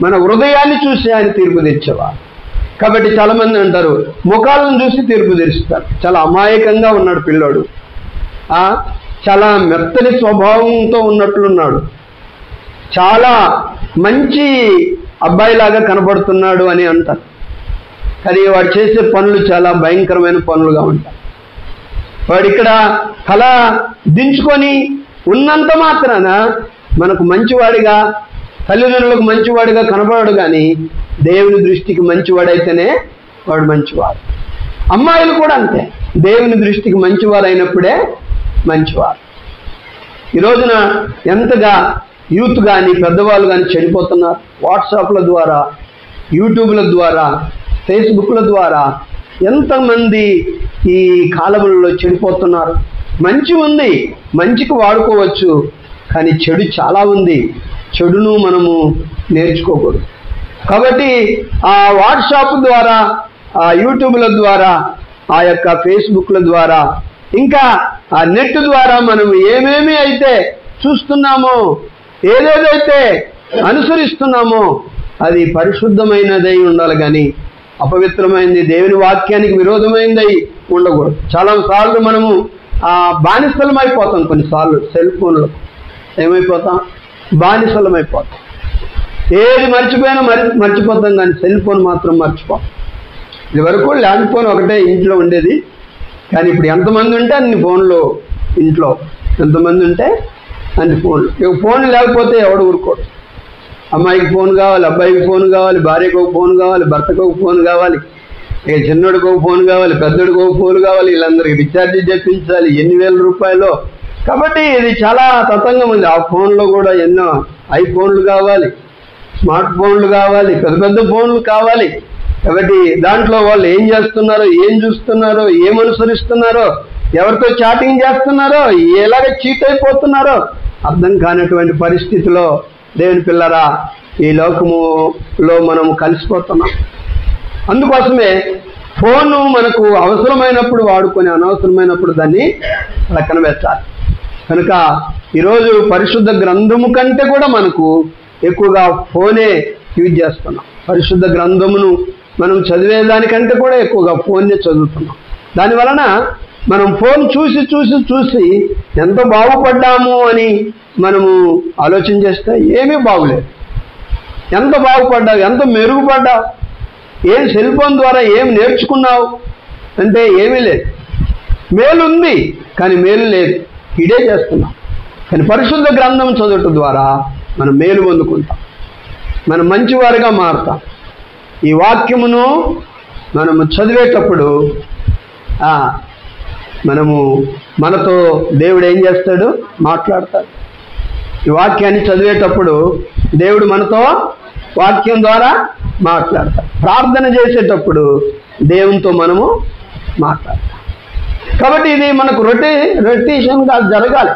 మన హృదయాన్ని చూసి ఆయన తీర్పు తీర్చేవాడు. కాబట్టి చాలా మంది అంటారు ముఖాలను చూసి తీర్పు తీరుస్తారు. చాలా అమాయకంగా ఉన్నాడు పిల్లోడు, చాలా మెత్తని స్వభావంతో ఉన్నట్లున్నాడు, చాలా మంచి అబ్బాయిలాగా కనబడుతున్నాడు అని అంటారు. కానీ వాడు చేసే పనులు చాలా భయంకరమైన పనులుగా ఉంటాయి. వాడు ఇక్కడ తల దించుకొని ఉన్నంత మాత్రాన మనకు మంచివాడిగా, తల్లిదండ్రులకు మంచివాడిగా కనబడాడు, కానీ దేవుని దృష్టికి మంచివాడైతేనే వాడు మంచివాడు. అమ్మాయిలు కూడా అంతే, దేవుని దృష్టికి మంచివారు అయినప్పుడే మంచివారు. ఈ రోజున ఎంతగా యూత్ కానీ పెద్దవాళ్ళు కానీ చెడిపోతున్నారు. వాట్సాప్ల ద్వారా, యూట్యూబ్ల ద్వారా, ఫేస్బుక్ల ద్వారా ఎంతమంది ఈ కాలంలో చెడిపోతున్నారు. మంచి ఉంది, మంచికి వాడుకోవచ్చు, కానీ చెడు చాలా ఉంది. చెడును మనము నేర్చుకోకూడదు. కాబట్టి ఆ వాట్సాప్ ద్వారా, ఆ యూట్యూబ్ల ద్వారా, ఆ యొక్క ఫేస్బుక్ల ద్వారా, ఇంకా ఆ నెట్ ద్వారా మనం ఏమేమి అయితే చూస్తున్నామో, ఏదేదైతే అనుసరిస్తున్నామో అది పరిశుద్ధమైనదై ఉండాలి, కానీ అపవిత్రమైనది, దేవుని వాక్యానికి విరోధమైనదై ఉండకూడదు. చాలాసార్లు మనము బానిసలం అయిపోతాం. కొన్నిసార్లు సెల్ ఫోన్లో ఏమైపోతాం? బానిసలం అయిపోతాం. ఏది మర్చిపోయినా మర్చిపోతాం, కానీ సెల్ ఫోన్ మాత్రం మర్చిపోతాం. ఇది వరకు ల్యాండ్ ఫోన్ ఒకటే ఇంట్లో ఉండేది, కానీ ఇప్పుడు ఎంతమంది ఉంటే అన్ని ఫోన్లు ఇంట్లో, ఎంతమంది ఉంటే అన్ని ఫోన్లు. ఇక ఫోన్ లేకపోతే ఎవడు ఊరుకోడు. అమ్మాయికి ఫోన్ కావాలి, అబ్బాయికి ఫోన్ కావాలి, భార్యకు ఒక ఫోన్ కావాలి, భర్తకు ఒక ఫోన్ కావాలి, ఇక చిన్నోడికి ఒక ఫోన్ కావాలి, పెద్దోడికి ఒక ఫోన్ కావాలి, వీళ్ళందరికీ రీఛార్జ్ చెప్పించాలి, ఎన్ని వేల రూపాయలు. కాబట్టి ఇది చాలా తతంగం ఉంది. ఆ ఫోన్లో కూడా ఎన్నో ఐఫోన్లు కావాలి, స్మార్ట్ ఫోన్లు కావాలి, పెద్ద పెద్ద ఫోన్లు కావాలి. కాబట్టి దాంట్లో వాళ్ళు ఏం చేస్తున్నారో, ఏం చూస్తున్నారో, ఏం అనుసరిస్తున్నారో, ఎవరితో చాటింగ్ చేస్తున్నారో, ఎలాగ చీట్ అయిపోతున్నారో అర్థం కానటువంటి పరిస్థితిలో దేవుని పిల్లరా ఈ లోకములో మనం కలిసిపోతున్నాం. అందుకోసమే ఫోను మనకు అవసరమైనప్పుడు వాడుకొని, అనవసరమైనప్పుడు దాన్ని పక్కన పెట్టాలి. కనుక ఈరోజు పరిశుద్ధ గ్రంథము కంటే కూడా మనకు ఎక్కువగా ఫోనే యూజ్ చేస్తున్నాం. పరిశుద్ధ గ్రంథమును మనం చదివేదానికంటే కూడా ఎక్కువగా ఫోన్నే చదువుతున్నాం. దానివలన మనం ఫోన్ చూసి చూసి చూసి ఎంత బాగుపడ్డాము అని మనము ఆలోచన చేస్తే ఏమీ బాగులేదు. ఎంత బాగుపడ్డావు, ఎంత మెరుగుపడ్డావు, ఏం సెల్ ఫోన్ ద్వారా ఏం నేర్చుకున్నావు అంటే ఏమీ లేదు. మేలు ఉంది కానీ మేలు లేదు, ఇదే చేస్తున్నాం. కానీ పరిశుద్ధ గ్రంథం చదవటం ద్వారా మనం మేలు పొందుకుంటాం, మనం మంచివారిగా మారుతాం. ఈ వాక్యమును మనము చదివేటప్పుడు మనతో దేవుడు ఏం చేస్తాడు? మాట్లాడతాడు. ఈ వాక్యాన్ని చదివేటప్పుడు దేవుడు మనతో వాక్యం ద్వారా మాట్లాడతాడు. ప్రార్థన చేసేటప్పుడు దేవునితో మనము మాట్లాడతాం. కాబట్టి ఇది మనకు రొటేషన్గా జరగాలి,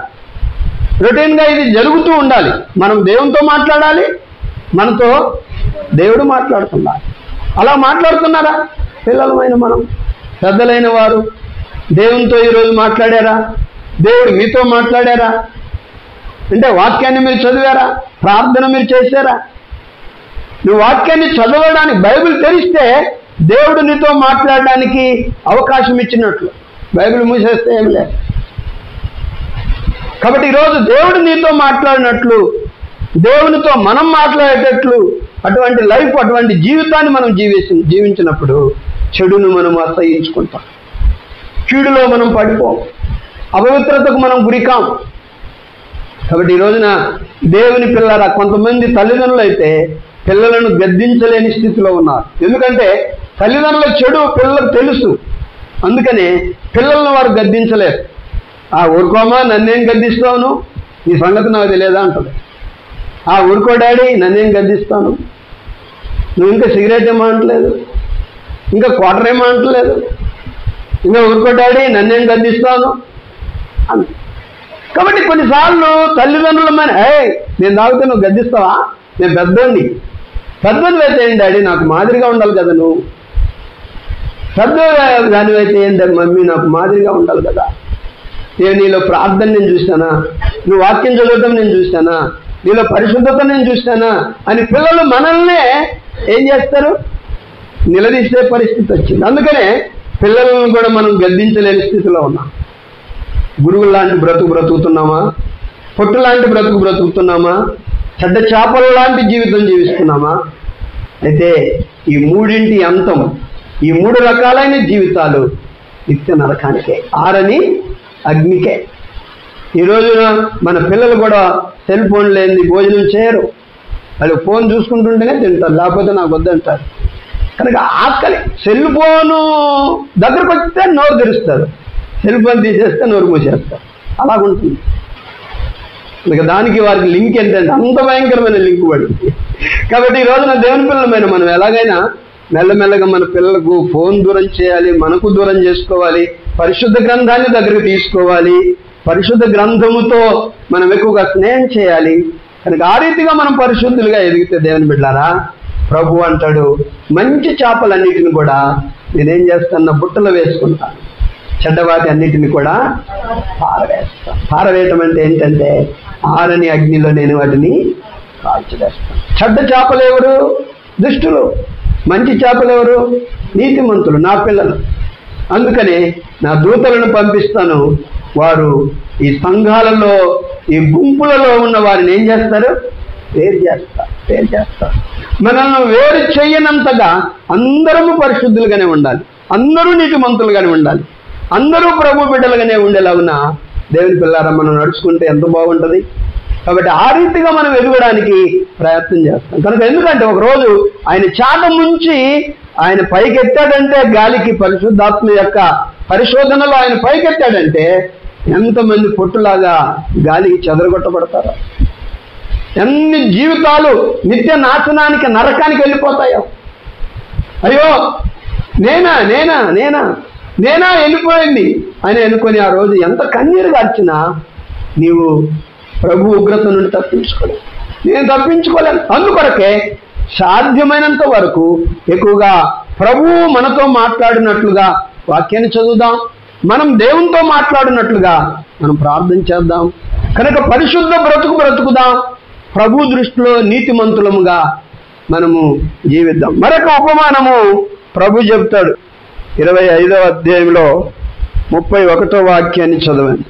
రొటీన్గా ఇది జరుగుతూ ఉండాలి. మనం దేవునితో మాట్లాడాలి, మనతో దేవుడు మాట్లాడుతున్నారు. అలా మాట్లాడుతున్నారా పిల్లలమైన మనం? పెద్దలైన వారు దేవునితో ఈరోజు మాట్లాడారా? దేవుడు మీతో మాట్లాడారా? అంటే వాక్యాన్ని మీరు చదివారా? ప్రార్థన మీరు చేశారా? నువ్వు వాక్యాన్ని చదవడానికి బైబిల్ తెరిస్తే దేవుడు నీతో మాట్లాడడానికి అవకాశం ఇచ్చినట్లు. బైబిల్ మూసేస్తే ఏం లేదు. కాబట్టి ఈరోజు దేవుడు నీతో మాట్లాడినట్లు, దేవునితో మనం మాట్లాడేటట్లు అటువంటి లైఫ్, అటువంటి జీవితాన్ని మనం జీవించినప్పుడు చెడును మనం అసహించుకుంటాం, కీడులో మనం పడిపోం, అపవిత్రతకు మనం గురికాం. కాబట్టి ఈ రోజున దేవుని పిల్లల కొంతమంది తల్లిదండ్రులు అయితే పిల్లలను గద్దించలేని స్థితిలో ఉన్నారు. ఎందుకంటే తల్లిదండ్రుల చెడు పిల్లలకు తెలుసు, అందుకని పిల్లలను వారు గద్దించలేరు. ఊరుకోమా, నన్నేం గద్దిస్తాను, ఈ సంగతి నాకు తెలియదా అంటుంది. ఊరుకో డాడీ, నన్నేం గద్దిస్తాను, నువ్వు ఇంకా సిగరెట్ ఏమంటలేదు, ఇంకా క్వార్టర్ ఏమంటలేదు, ఇంకా ఊరుకో డాడీ, నన్నేం గద్దిస్తాను అని. కాబట్టి కొన్నిసార్లు తల్లిదండ్రుల మన నేను తాగితే నువ్వు గద్దిస్తావా, నేను పెద్దోడిని అయితే ఏంటి డాడీ, నాకు మాదిరిగా ఉండాలి కదా, నువ్వు పెద్ద దానివైతే ఏంటి మమ్మీ, నాకు మాదిరిగా ఉండాలి కదా, నేను నీలో ప్రార్థన నేను చూశానా, నువ్వు వాక్యం చదవటం నేను చూశానా, నీలో పరిశుద్ధత నేను చూశానా అని పిల్లలు మనల్నే ఏం చేస్తారు, నిలదీసే పరిస్థితి వచ్చింది. అందుకనే పిల్లలను కూడా మనం గద్దించలేని స్థితిలో ఉన్నాం. గురువులు లాంటి బ్రతుకుతున్నామా, పొట్టు లాంటి బ్రతుకుతున్నామా, చెడ్డ చేపల లాంటి జీవితం జీవిస్తున్నామా? అయితే ఈ మూడింటి అంతం, ఈ 3 రకాలైన జీవితాలు నిత్య నరకానికే, ఆరని అగ్నికే. ఈ రోజున మన పిల్లలు కూడా సెల్ ఫోన్ లేని భోజనం చేయరు. వాళ్ళు ఫోన్ చూసుకుంటుంటేనే తింటారు, లేకపోతే నాకు వద్దంటారు. కనుక ఆకలి, సెల్ ఫోను దగ్గరకు వస్తే నోరు తెరుస్తారు, సెల్ ఫోన్ తీసేస్తే నోరు మూసేస్తారు. అలాగుంటుంది. ఇక దానికి వారికి లింక్ ఏంటంటే అంత భయంకరమైన లింక్ పడింది. కాబట్టి ఈ రోజున దేవుని పిల్లలమైన మనం ఎలాగైనా మెల్లమెల్లగా మన పిల్లలకు ఫోన్ దూరం చేయాలి, మనకు దూరం చేసుకోవాలి, పరిశుద్ధ గ్రంథాన్ని దగ్గరకు తీసుకోవాలి, పరిశుద్ధ గ్రంథముతో మనం ఎక్కువగా స్నేహం చేయాలి. కనుక ఆ రీతిగా మనం పరిశుద్ధులుగా ఎదిగితే దేవుని బిడ్డలారా, ప్రభు అంటాడు, మంచి చేపలన్నిటిని కూడా నేనేం చేస్తాను, బుట్టలో వేసుకుంటాను, చెడ్డవాటి అన్నిటిని కూడా పారవేస్తాను. పారవేయటం అంటే ఏంటంటే ఆరని అగ్నిలో నేను వాటిని కాల్చివేస్తాను. చెడ్డ చేపలు ఎవరు? దుష్టులు. మంచి చేపలు ఎవరు? నీతిమంతులు, నా పిల్లలు. అందుకని నా దూతలను పంపిస్తాను, వారు ఈ సంఘాలలో, ఈ గుంపులలో ఉన్న వారిని ఏం చేస్తారు? వేరు చేస్తారు. మనల్ని వేరు చేయనంతగా అందరము పరిశుద్ధులుగానే ఉండాలి, అందరూ నీతిమంతులుగానే ఉండాలి, అందరూ ప్రభు బిడ్డలుగానే ఉండేలాగున దేవుని పిల్లారా మనం నడుచుకుంటే ఎంత బాగుంటుంది. కాబట్టి ఆ రీతిగా మనం ఎదగడానికి ప్రయత్నం చేస్తాం. కనుక ఎందుకంటే ఒకరోజు ఆయన చాట ముంచి ఆయన పైకెత్తాడంటే, గాలికి పరిశుద్ధాత్మ యొక్క పరిశోధనలో ఆయన పైకెత్తాడంటే ఎంతమంది పొట్టులాగా గాలికి చెదరగొట్టబడతారో, ఎన్ని జీవితాలు నిత్య నాశనానికి, నరకానికి వెళ్ళిపోతాయో. అయ్యో నేనా వెళ్ళిపోయింది అని అనుకొని ఆ రోజు ఎంత కన్నీరు గార్చినా నీవు ప్రభు ఉగ్రత నుండి తప్పించుకోలేవు. నేను తప్పించుకోలేను. అందుకొరకే సాధ్యమైనంత వరకు ఎక్కువగా ప్రభువు మనతో మాట్లాడినట్లుగా వాక్యాన్ని చదువుదాం, మనం దేవునితో మాట్లాడినట్లుగా మనం ప్రార్థన చేద్దాం. కనుక పరిశుద్ధ బ్రతుకుదాం, ప్రభు దృష్టిలో నీతిమంతులముగా మనము జీవిద్దాం. మరొక ఉపమానము ప్రభు చెప్తాడు 25వ అధ్యాయంలో 31వ వాక్యాన్ని చదవండి.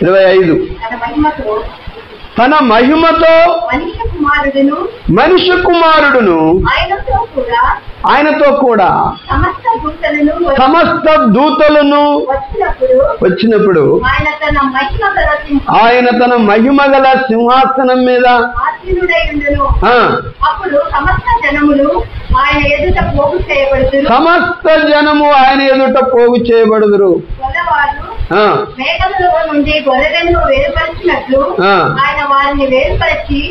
25 తన మహిమతో మనుష్య కుమారుడును ఆయనతో కూడా సమస్త దూతలను వచ్చినప్పుడు ఆయన తన మహిమ గల సింహాసనం మీద సమస్త జనము ఆయన ఎదుట పోగు చేయబడుదురు. మేకల నుండి గొర్రెలను వేరుపరిచినట్లు ఆయన వారిని వేరుపరిచి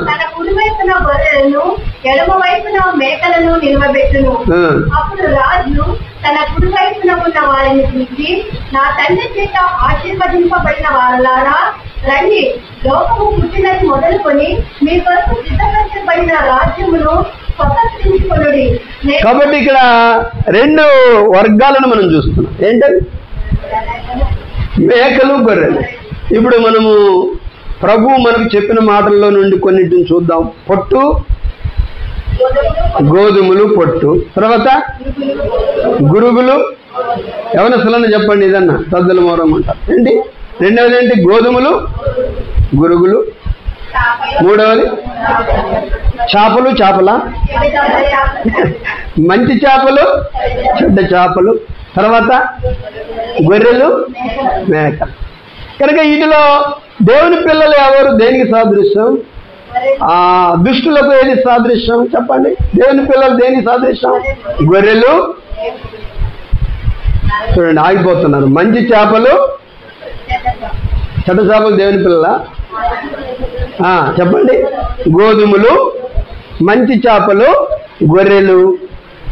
తన కుడి వైపున గొర్రెలను ఎడమ వైపున మేకలను నిలవబెట్టును. అప్పుడు రాజు తన కుడి వైపున ఉన్న వారిని చూసి, నా తండ్రి చేత ఆశీర్వదింపబడిన వారలారా, రండి, లోకము పుట్టినది మొదలుకొని మీ కొరకు సిద్ధపరచబడిన రాజ్యమును స్వతంత్రించుకొనుడి. కాబట్టి ఇక్కడ 2 వర్గాలను మనం చూస్తున్నాం. ఏంటది? మేకలు, గొర్రెలు. ఇప్పుడు మనము ప్రభు మనకు చెప్పిన మాటల్లో నుండి కొన్నిటిని చూద్దాం. పొట్టు, గోధుమలు, పొట్టు. తర్వాత గురుగులు. యవనస్తులను చెప్పండి, ఇదన్నా సద్దుల మౌరం అంటారు. ఏంటి? రెండవది ఏంటి? గోధుమలు, గురుగులు. మూడవది చేపలు. చేపల మంచి చేపలు, చెడ్డ చేపలు. తర్వాత గొర్రెలు, మేకలు. కనుక వీటిలో దేవుని పిల్లలు ఎవరు? దేనికి సాదృశ్యం? దుష్టులకు ఏది సాదృశ్యం చెప్పండి? దేవుని పిల్లలు దేనికి సాదృశ్యం? గొర్రెలు. చూడండి, ఆగిపోతున్నారు. మంచి చేపలు, చెడ్డ చేపలు దేవుని పిల్లల? చెప్పండి. గోధుమలు, మంచి చేపలు, గొర్రెలు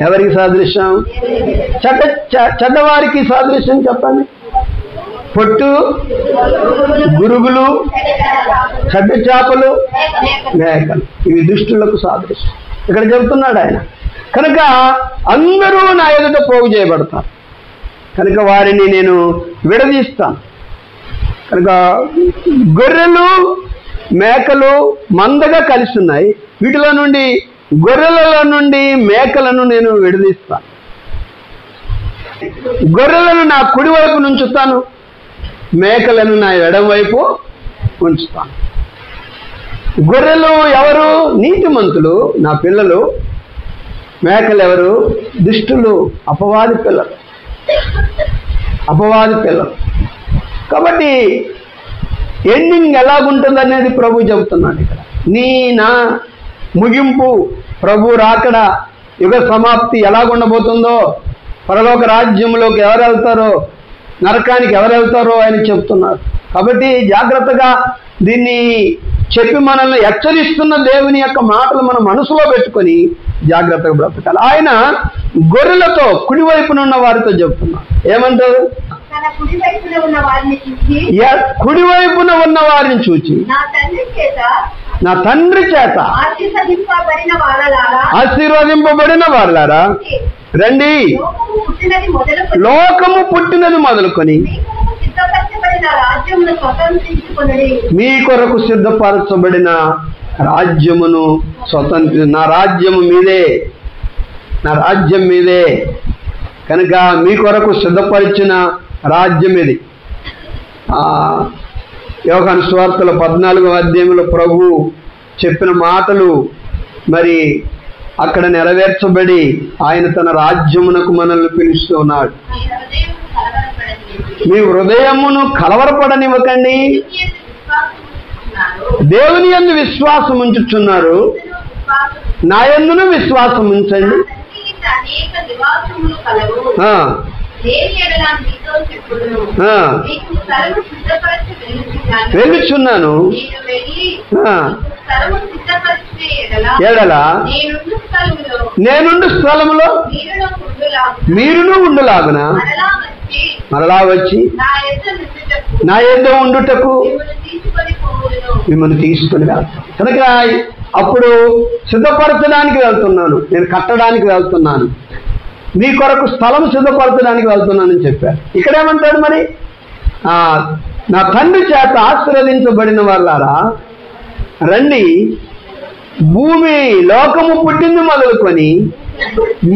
ఎవరికి సాదృశ్యం? చెడ్డవారికి సాదృశ్యం చెప్పండి. పొట్టు, గురుగులు, చెడ్డ చేపలు, మేకలు. ఇవి దుష్టులకు సాదృశ్యం. ఇక్కడ చెబుతున్నాడు ఆయన. కనుక అందరూ నా ఎదుట పోగు చేయబడతారు. కనుక వారిని నేను విడదీస్తాను. కనుక గొర్రెలు, మేకలు మందగా కలిసి ఉన్నాయి. వీటిలో నుండి, గొర్రెలలో నుండి మేకలను నేను విడదీస్తాను. గొర్రెలను నా కుడివైపు ఉంచుతాను, మేకలను నా ఎడమవైపు ఉంచుతాను. గొర్రెలు ఎవరు? నీతిమంతులు, నా పిల్లలు. మేకలు ఎవరు? దుష్టులు, అపవాది పిల్లలు. కాబట్టి ఎండింగ్ ఎలాగుంటుంది అనేది ప్రభు చెబుతున్నాడు ఇక్కడ. నా ముగింపు, ప్రభు రాకడ, యుగ సమాప్తి ఎలాగుండబోతుందో, పరలోక రాజ్యంలోకి ఎవరు వెళ్తారో, నరకానికి ఎవరు వెళ్తారో ఆయన చెప్తున్నారు. కాబట్టి జాగ్రత్తగా దీన్ని చెప్పి మనల్ని హెచ్చరిస్తున్న దేవుని యొక్క మాటలు మన మనసులో పెట్టుకొని జాగ్రత్తగా బ్రతకాలి. ఆయన గొర్రెలతో కుడివైపున ఉన్న వారితో చెప్తున్నారు. ఏమంటారు? కుడివైపున ఉన్న వారిని చూచి, నా తండ్రి చేత ఆశీర్వదింపబడిన వారలారా, రండి, లోకము పుట్టినది మొదలుకొని మీ కొరకు సిద్ధపరచబడిన రాజ్యమును నా రాజ్యము మీదే, నా రాజ్యం మీదే. కనుక మీ కొరకు సిద్ధపరిచిన రాజ్యం ఇది. యోహాను సువార్తల 14వ అధ్యాయంలో ప్రభు చెప్పిన మాటలు మరి అక్కడ నెరవేర్చబడి ఆయన తన రాజ్యమునకు మనల్ని పిలుస్తూ ఉన్నాడు. మీ హృదయమును కలవరపడనివ్వకండి, దేవుని యందు విశ్వాసం ఉంచుచున్నారు, నా యందును విశ్వాసం ఉంచండి. వెళ్ళుచున్నాను, ఎడలా నేనుండు స్థలములో మీరును ఉండులాగున మరలా వచ్చి నా యొద్ద ఉండుటకు మిమ్మల్ని తీసుకొని వెళ్తాను. కనుక అప్పుడు సిద్ధపరచడానికి వెళ్తున్నాను, నేను కట్టడానికి వెళ్తున్నాను, మీ కొరకు స్థలం సిద్ధపరచడానికి వెళ్తున్నానని చెప్పారు. ఇక్కడేమంటాడు మరి? నా తండ్రి చేత ఆశీర్వదించబడిన వాళ్ళారా, రండి, భూమి లోకము పుట్టింది మొదలుకొని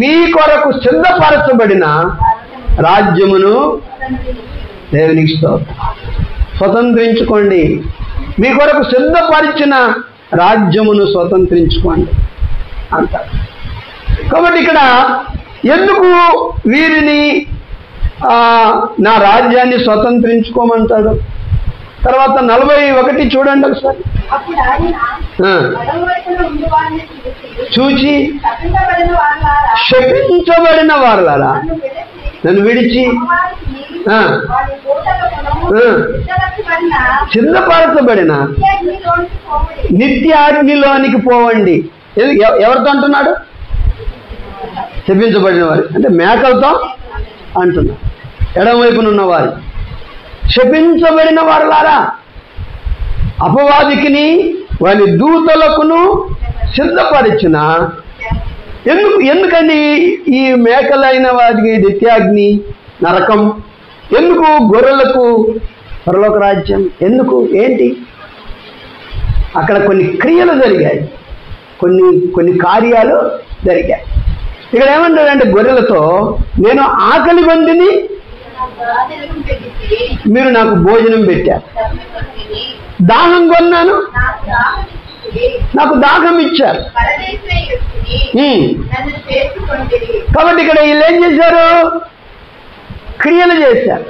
మీ కొరకు సిద్ధపరచబడిన రాజ్యమును దేవునికి స్తోత్రం స్వతంత్రించుకోండి. మీ కొరకు సిద్ధపరిచిన రాజ్యమును స్వతంత్రించుకోండి అంటారు. కాబట్టి ఇక్కడ ఎందుకు వీరిని నా రాజ్యాన్ని స్వతంత్రించుకోమంటాడు? తర్వాత 41 చూడండి ఒకసారి. చూచి, శపించబడిన వారలారా, నన్ను విడిచి సిద్ధపరచబడిన నిత్య అగ్నిలోనికి పోవండి. ఎవరితో అంటున్నాడు? శపించబడిన వారు అంటే మేకలతో అంటున్నాడు. ఎడమవైపున ఉన్నవారు శపించబడిన వారులారా, అపవాదికిని వారి దూతలకును సిద్ధపరిచిన. ఎందుకని ఈ మేకలైన వారికి నిత్యాగ్ని, నరకం? ఎందుకు గొర్రెలకు పరలోక రాజ్యం? ఎందుకు? ఏంటి? అక్కడ కొన్ని క్రియలు జరిగాయి, కొన్ని కార్యాలు జరిగాయి. ఇక్కడ ఏమంటాడంటే గొర్రెలతో, నేను ఆకలి గొంతిని, మీరు నాకు భోజనం పెట్టారు. దాహం కొన్నాను, నాకు దాహం ఇచ్చారు. కాబట్టి ఇక్కడ వీళ్ళు ఏం చేశారు? క్రియలు చేశారు.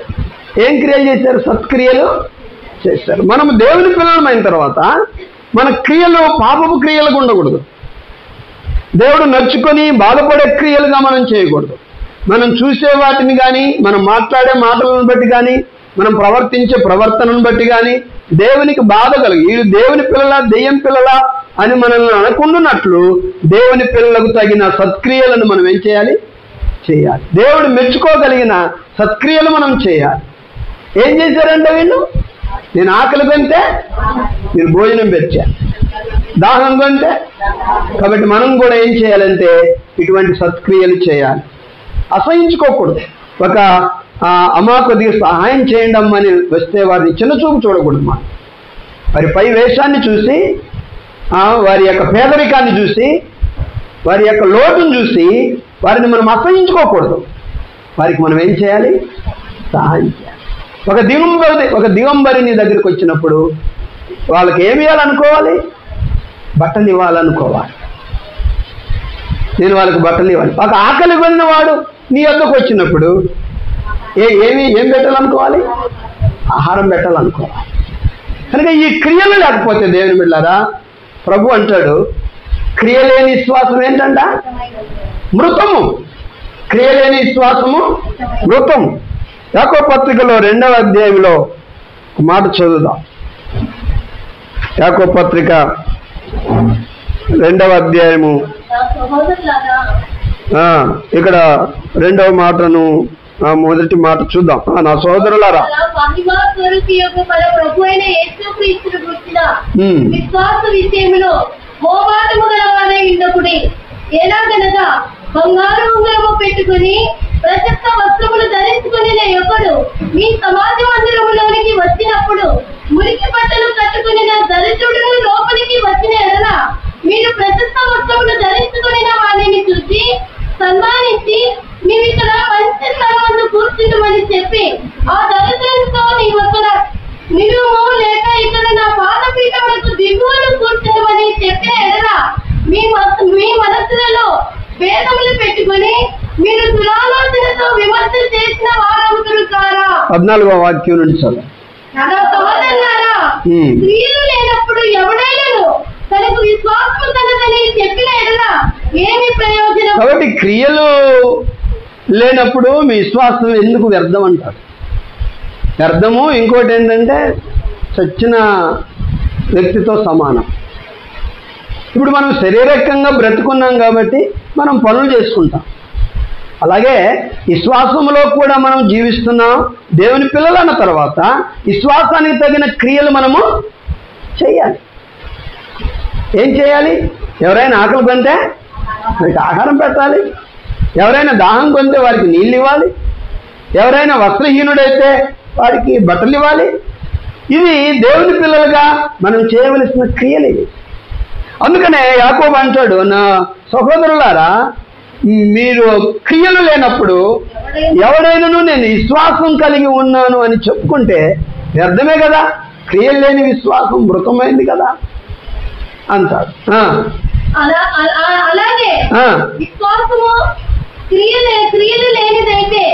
ఏం క్రియలు చేశారు? సత్క్రియలు చేశారు. మనము దేవుని పిల్లలమైన తర్వాత మన క్రియలు పాపపు క్రియలకు ఉండకూడదు. దేవుడు నచ్చుకొని బాధపడే క్రియలుగా మనం చేయకూడదు. మనం చూసే వాటిని కానీ, మనం మాట్లాడే మాటలను బట్టి కానీ, మనం ప్రవర్తించే ప్రవర్తనను బట్టి కానీ దేవునికి బాధ కలిగి వీళ్ళు దేవుని పిల్లల దెయ్యం పిల్లల అని మనల్ని అనుకుంటున్నట్లు దేవుని పిల్లలకు తగిన సత్క్రియలను మనం ఏం చేయాలి? చేయాలి. దేవుడు మెచ్చుకోగలిగిన సత్క్రియలు మనం చేయాలి. ఏం చేశారంటే వీళ్ళు, నేను ఆకలి కొంటే మీరు భోజనం పెట్టారు, దాహం కొంటే. కాబట్టి మనం కూడా ఏం చేయాలంటే ఇటువంటి సత్క్రియలు చేయాలి. అసహించుకోకూడదు. ఒక అమ్మా కొద్దిగా సహాయం చేయండి అమ్మని వస్తే వారిని చిన్న చూపు చూడకూడదు. మనం వారి పై వేషాన్ని చూసి, వారి యొక్క పేదరికాన్ని చూసి, వారి యొక్క లోటును చూసి వారిని మనం అసహించుకోకూడదు. వారికి మనం ఏం చేయాలి? సహాయం చేయాలి. ఒక దిగంబరి నీ దగ్గరికి వచ్చినప్పుడు వాళ్ళకి ఏమి ఇవ్వాలనుకోవాలి? బట్టలు ఇవ్వాలనుకోవాలి. నేను వాళ్ళకి బట్టలు ఇవ్వాలి. ఒక ఆకలి కొన్న వాడు నీ వద్దకు వచ్చినప్పుడు ఏం పెట్టాలనుకోవాలి? ఆహారం పెట్టాలనుకోవాలి. కనుక ఈ క్రియలు లేకపోతే దేవుని బిడ్డలారా, ప్రభు అంటాడు క్రియలేని విశ్వాసం ఏంటంట? మృతము. క్రియలేని విశ్వాసము మృతము. యాకోబు పత్రికలో 2వ అధ్యాయంలో మాట చదువుదాం. యాకోబు పత్రిక 2వ అధ్యాయము ఇక్కడ 2వ మాటను మొదటి మాట చూద్దాం. నా సోదరులారా, విశ్వాస విషయంలో మోమాటము గలవారై ఉండకుడి. ఎలాగనగా బంగారు ఉంగరము పెట్టుకుని ప్రశస్త వస్త్రములు ధరించుకుని ఒకడు మీ సమాజ మందిరములోనికి వచ్చినప్పుడు మురికి బట్టలు కట్టుకుని దరిద్రుడును లోపలికి వచ్చిన ఎడల మీరు ప్రశస్త వస్త్రములు ధరించుకుని వారిని చూసి సన్మానించి నీవు ఇక్కడ మంచి స్థలమందు కూర్చుంటామని చెప్పి ఆ దరిద్రునితో నీ వస్తున్న నిలువు లేక ఇక్కడ నా పాదపీఠములకు దిగువను కూర్చుంటామని చెప్పిన ఎడల మీ మనస్సులలో భేదములు పెట్టుకుని మీరు దురాలోచనతో విమర్శ చేసిన వారవుతురు కారా? 14వ వాక్యం నుంచి సోదరులారా, స్త్రీలు లేనప్పుడు ఎవడైనాను తనకు విశ్వాసము కలదని చెప్పిన ఎడల ఏమి ప్రయోజనం? కాబట్టి క్రియలు లేనప్పుడు మీ విశ్వాసం ఎందుకు వ్యర్థం అంటారు? వ్యర్థము. ఇంకోటి ఏంటంటే చచ్చిన వ్యక్తితో సమానం. ఇప్పుడు మనం శారీరకంగా బ్రతుకున్నాం కాబట్టి మనం పనులు చేసుకుంటాం. అలాగే విశ్వాసంలో కూడా మనం జీవిస్తున్నాం. దేవుని పిల్లలు అన్న తర్వాత విశ్వాసానికి తగిన క్రియలు మనము చేయాలి. ఏం చేయాలి? ఎవరైనా ఆకలి కొంటే వారికి ఆహారం పెట్టాలి. ఎవరైనా దాహం కొంటే వారికి నీళ్ళు ఇవ్వాలి. ఎవరైనా వస్త్రహీనుడైతే వారికి బట్టలు ఇవ్వాలి. ఇది దేవుని పిల్లలుగా మనం చేయవలసిన క్రియలు ఇవి. అందుకనే యాకోబు అంటాడు, నా సహోదరులారా, మీరు క్రియలు లేనప్పుడు ఎవడైనాను నేను విశ్వాసం కలిగి ఉన్నాను అని చెప్పుకుంటే వ్యర్థమే కదా. క్రియలు లేని విశ్వాసం మృతమైంది కదా అంటాడు. అలాగే విశ్వాసము క్రియలు లేనిదైతే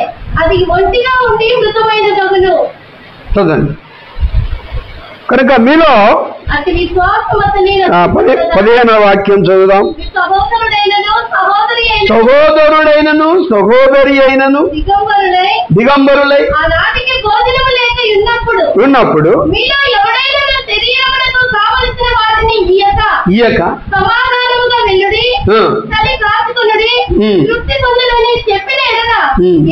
అది ఒంటిగా ఉండి మృతమైన దగును. చదవండి. కనుక మీలో 15వ వాక్యం చదువుదాం. సహోదరుడైనను సహోదరి అయినను దిగంబరులై ఆనాటికి భోజనము లేక ఉన్నప్పుడు మీలో ఎవడైనా శరీరమునకు కావలసిన వాటిని ఇయ్యక సమాధానముగా వెళ్ళుడి, చలి కాచుకొనుడి, తృప్తి పొందునని చెప్పిన ఎడల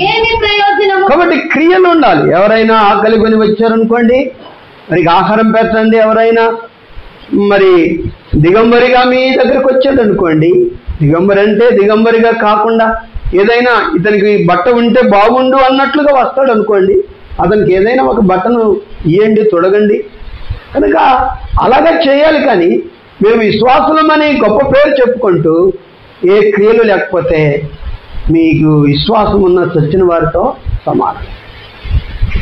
ఏమి ప్రయోజనము? కాబట్టి క్రియలు ఉండాలి. ఎవరైనా ఆకలి కొని వచ్చారనుకోండి, మరి ఆహారం పెట్టండి. ఎవరైనా మరి దిగంబరిగా మీ దగ్గరకు వచ్చాడు అనుకోండి, దిగంబరి అంటే దిగంబరిగా కాకుండా ఏదైనా ఇతనికి బట్ట ఉంటే బాగుండు అన్నట్లుగా వస్తాడు అనుకోండి, అతనికి ఏదైనా ఒక బట్టను ఇయ్యండి, తొడగండి. కనుక అలాగే చేయాలి. కానీ మేము విశ్వాసులమని గొప్ప పేరు చెప్పుకుంటూ ఏ క్రియలు లేకపోతే మీకు విశ్వాసం ఉన్న చచ్చిన వారితో సమానం.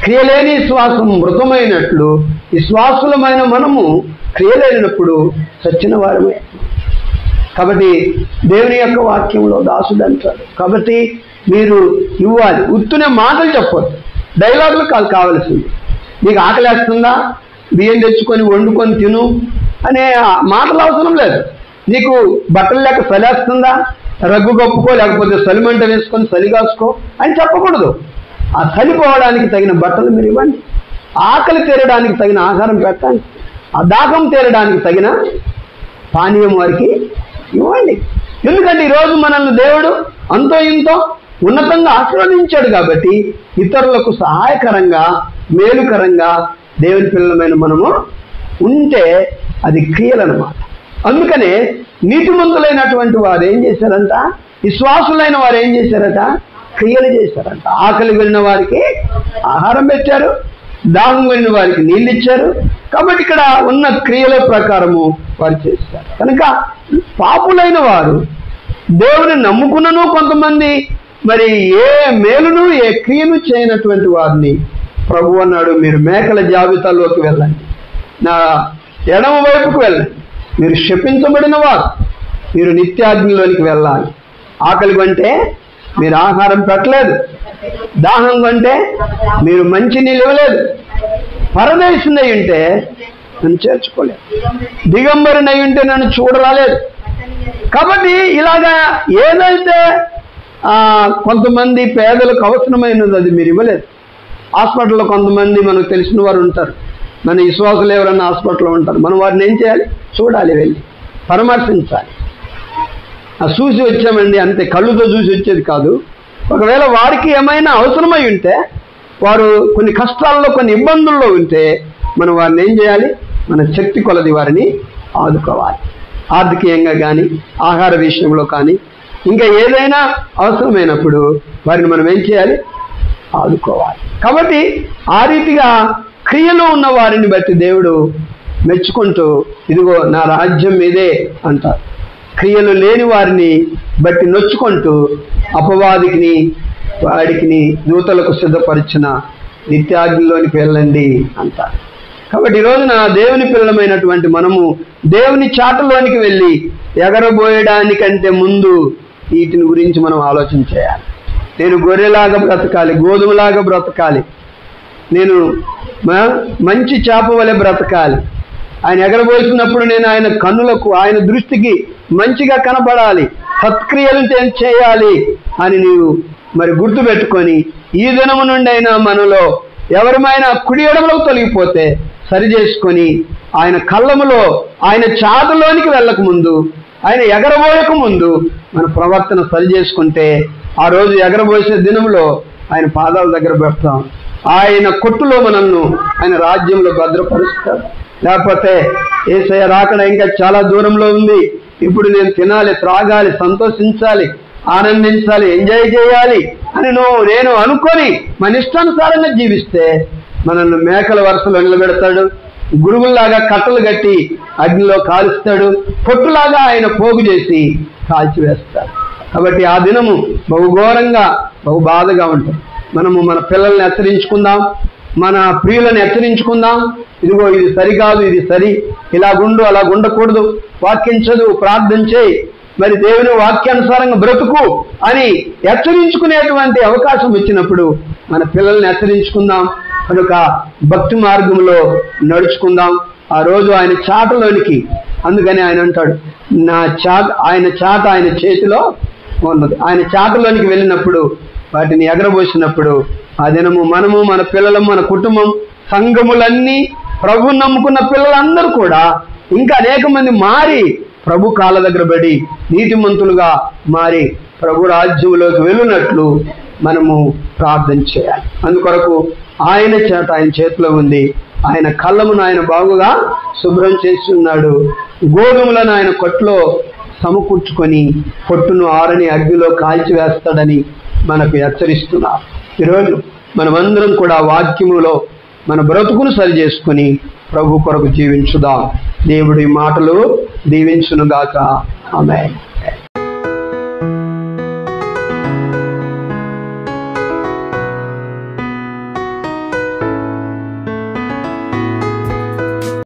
క్రియలేని విశ్వాసం మృతమైనట్లు విశ్వాసులమైన మనము క్రియలేనప్పుడు చచ్చిన వారమే. కాబట్టి దేవుని యొక్క వాక్యంలో దాసుడు అంటాడు. కాబట్టి మీరు ఇవ్వాలి, ఉత్తునే మాటలు చెప్పొద్దు, డైలాగులు కావాల్సింది. నీకు ఆకలేస్తుందా, బియ్యం తెచ్చుకొని వండుకొని తిను అనే మాటలు అవసరం లేదు. నీకు బట్టలు లేక చలేస్తుందా, రగ్గు కప్పుకో, లేకపోతే చలిమంట వేసుకొని చలి కాసుకో అని చెప్పకూడదు. ఆ చలిపోవడానికి తగిన బట్టలు మీరు ఇవ్వండి, ఆకలి తీరడానికి తగిన ఆహారం పెట్టండి, ఆ దాహం తీరడానికి తగిన పానీయం వారికి ఇవ్వండి. ఎందుకంటే ఈరోజు మనల్ని దేవుడు అంతో ఇంతో ఉన్నతంగా ఆశీర్వదించాడు. కాబట్టి ఇతరులకు సహాయకరంగా మేలుకరంగా దేవుని పిల్లలమైన మనము ఉంటే అది క్రియలన్నమాట. అందుకనే నీతిమంతులైనటువంటి వారు ఏం చేశారంట, విశ్వాసులైన వారు ఏం చేశారట, క్రియలు చేశారంట. ఆకలి వెళ్ళిన వారికి ఆహారం పెట్టారు, దాహం వెళ్ళిన వారికి నీళ్ళు ఇచ్చారు. కాబట్టి ఇక్కడ ఉన్న క్రియల ప్రకారము వారు చేశారు. కనుక పాపులైన వారు దేవుని నమ్ముకున్నను కొంతమంది మరి ఏ మేలును ఏ క్రియను చేయనటువంటి వారిని ప్రభు అన్నాడు, మీరు మేకల జాబితాలోకి వెళ్ళండి, నా ఎడమ వైపుకు వెళ్ళండి, మీరు శపించబడిన వారు, మీరు నిత్యాగ్నిలోనికి వెళ్ళాలి. ఆకలి కొంటే మీరు ఆహారం పెట్టలేదు, దాహం కొంటే మీరు మంచి నీళ్ళు ఇవ్వలేదు, పరదేశునై ఉంటే నన్ను చేర్చుకోలేదు, దిగంబరినై ఉంటే నన్ను చూడరాలేదు. కాబట్టి ఇలాగా ఏదైతే కొంతమంది పేదలకు అవసరమైనది అది మీరు ఇవ్వలేదు. హాస్పిటల్లో కొంతమంది మనకు తెలిసిన వారు ఉంటారు, మన విశ్వాసులు ఎవరన్నా హాస్పిటల్లో ఉంటారు, మనం వారిని ఏం చేయాలి, చూడాలి, వెళ్ళి పరామర్శించాలి. చూసి వచ్చామండి అంతే, కళ్ళుతో చూసి వచ్చేది కాదు. ఒకవేళ వారికి ఏమైనా అవసరమై ఉంటే, వారు కొన్ని కష్టాల్లో కొన్ని ఇబ్బందుల్లో ఉంటే మనం వారిని ఏం చేయాలి, మన శక్తి కొలది వారిని ఆదుకోవాలి. ఆర్థికంగా కానీ ఆహార విషయంలో కానీ ఇంకా ఏదైనా అవసరమైనప్పుడు వారిని మనం ఏం చేయాలి, ఆదుకోవాలి. కాబట్టి ఆ రీతిగా క్రియలు ఉన్న వారిని బట్టి దేవుడు మెచ్చుకుంటూ ఇదిగో నా రాజ్యం మీదే అంటారు. క్రియలు లేని వారిని బట్టి నొచ్చుకుంటూ అపవాదికిని వాడికిని దూతలకు సిద్ధపరిచిన నిత్యాగ్నిలోనికి వెళ్ళండి అంటారు. కాబట్టి ఈరోజున దేవుని పిల్లలమైనటువంటి మనము దేవుని చాటలోనికి వెళ్ళి ఎగరబోయడానికంటే ముందు వీటిని గురించి మనం ఆలోచన చేయాలి. నేను గొర్రెలాగా బ్రతకాలి, గోధుమలాగా బ్రతకాలి, నేను మంచి చేప వలె బ్రతకాలి, ఆయన ఎగరబోసినప్పుడు నేను ఆయన కన్నులకు ఆయన దృష్టికి మంచిగా కనపడాలి, సత్క్రియలు చేయాలి అని నీవు మరి గుర్తుపెట్టుకొని ఈ దినము నుండి అయినా మనలో ఎవరమైనా కుడి ఎడమలకు తొలగిపోతే సరి చేసుకొని ఆయన కళ్ళములో ఆయన చాటులోనికి వెళ్ళక ముందు, ఆయన ఎగరబోయక ముందు మన ప్రవర్తన సరి చేసుకుంటే ఆ రోజు ఎగరబోసే దినంలో ఆయన పాదాల దగ్గర పెడతాం. ఆయన కొట్టులో మనల్ని ఆయన రాజ్యంలో భద్రపరుస్తాడు. లేకపోతే యేసయ్య రాకడ ఇంకా చాలా దూరంలో ఉంది, ఇప్పుడు నేను తినాలి, త్రాగాలి, సంతోషించాలి, ఆనందించాలి, ఎంజాయ్ చేయాలి అని నేను అనుకొని మన ఇష్టానుసారంగా జీవిస్తే మనల్ని మేకల వరుసలో నిలబెడతాడు, గురుగుల్లాగా కట్టలు కట్టి అగ్నిలో కాలుస్తాడు, పొట్టులాగా ఆయన పోగు చేసి కాల్చివేస్తాడు. కాబట్టి ఆ దినము బహుఘోరంగా బహు బాధగా ఉంటుంది. మనము మన పిల్లల్ని హెచ్చరించుకుందాం, మన ప్రియులను హెచ్చరించుకుందాం. ఇదిగో ఇది సరికాదు, ఇది సరి, ఇలాగుండు అలాగుండకూడదు, వాక్యం చదువు, ప్రార్థన చేయి, మరి దేవుని వాక్యానుసారంగా బ్రతుకు అని హెచ్చరించుకునేటువంటి అవకాశం వచ్చినప్పుడు మన పిల్లల్ని హెచ్చరించుకుందాం. కనుక భక్తి మార్గంలో నడుచుకుందాం. ఆ రోజు ఆయన చాటలోనికి, అందుకని ఆయన అంటాడు, ఆయన చాట ఆయన చేతిలో ఉన్నది. ఆయన చాటలోనికి వెళ్ళినప్పుడు వాటిని ఎగరబోసినప్పుడు ఆ దినము మనము, మన పిల్లలు, మన కుటుంబం, సంఘములన్నీ, ప్రభు నమ్ముకున్న పిల్లలందరూ కూడా ఇంకా అనేక మంది మారి ప్రభు కాళ్ళ దగ్గర పడి నీతిమంతులుగా మారి ప్రభు రాజ్యంలోకి వెళ్ళినట్లు మనము ప్రార్థన చేయాలి. అందుకొరకు ఆయన చేతిలో ఉంది. ఆయన కళ్ళమును ఆయన బాగుగా శుభ్రం చేసి ఉన్నాడు. గోధుమలను ఆయన కొట్లో సమకూర్చుకొని పొట్టును ఆరని అగ్నిలో కాల్చివేస్తాడని మనకు హెచ్చరిస్తున్నారు. ఈరోజు మనమందరం కూడా వాక్యములో మన బ్రతుకును సరి చేసుకుని ప్రభు కొరకు జీవించుదాం. దేవుడి మాటలు దీవించునుగాక. ఆమేన్.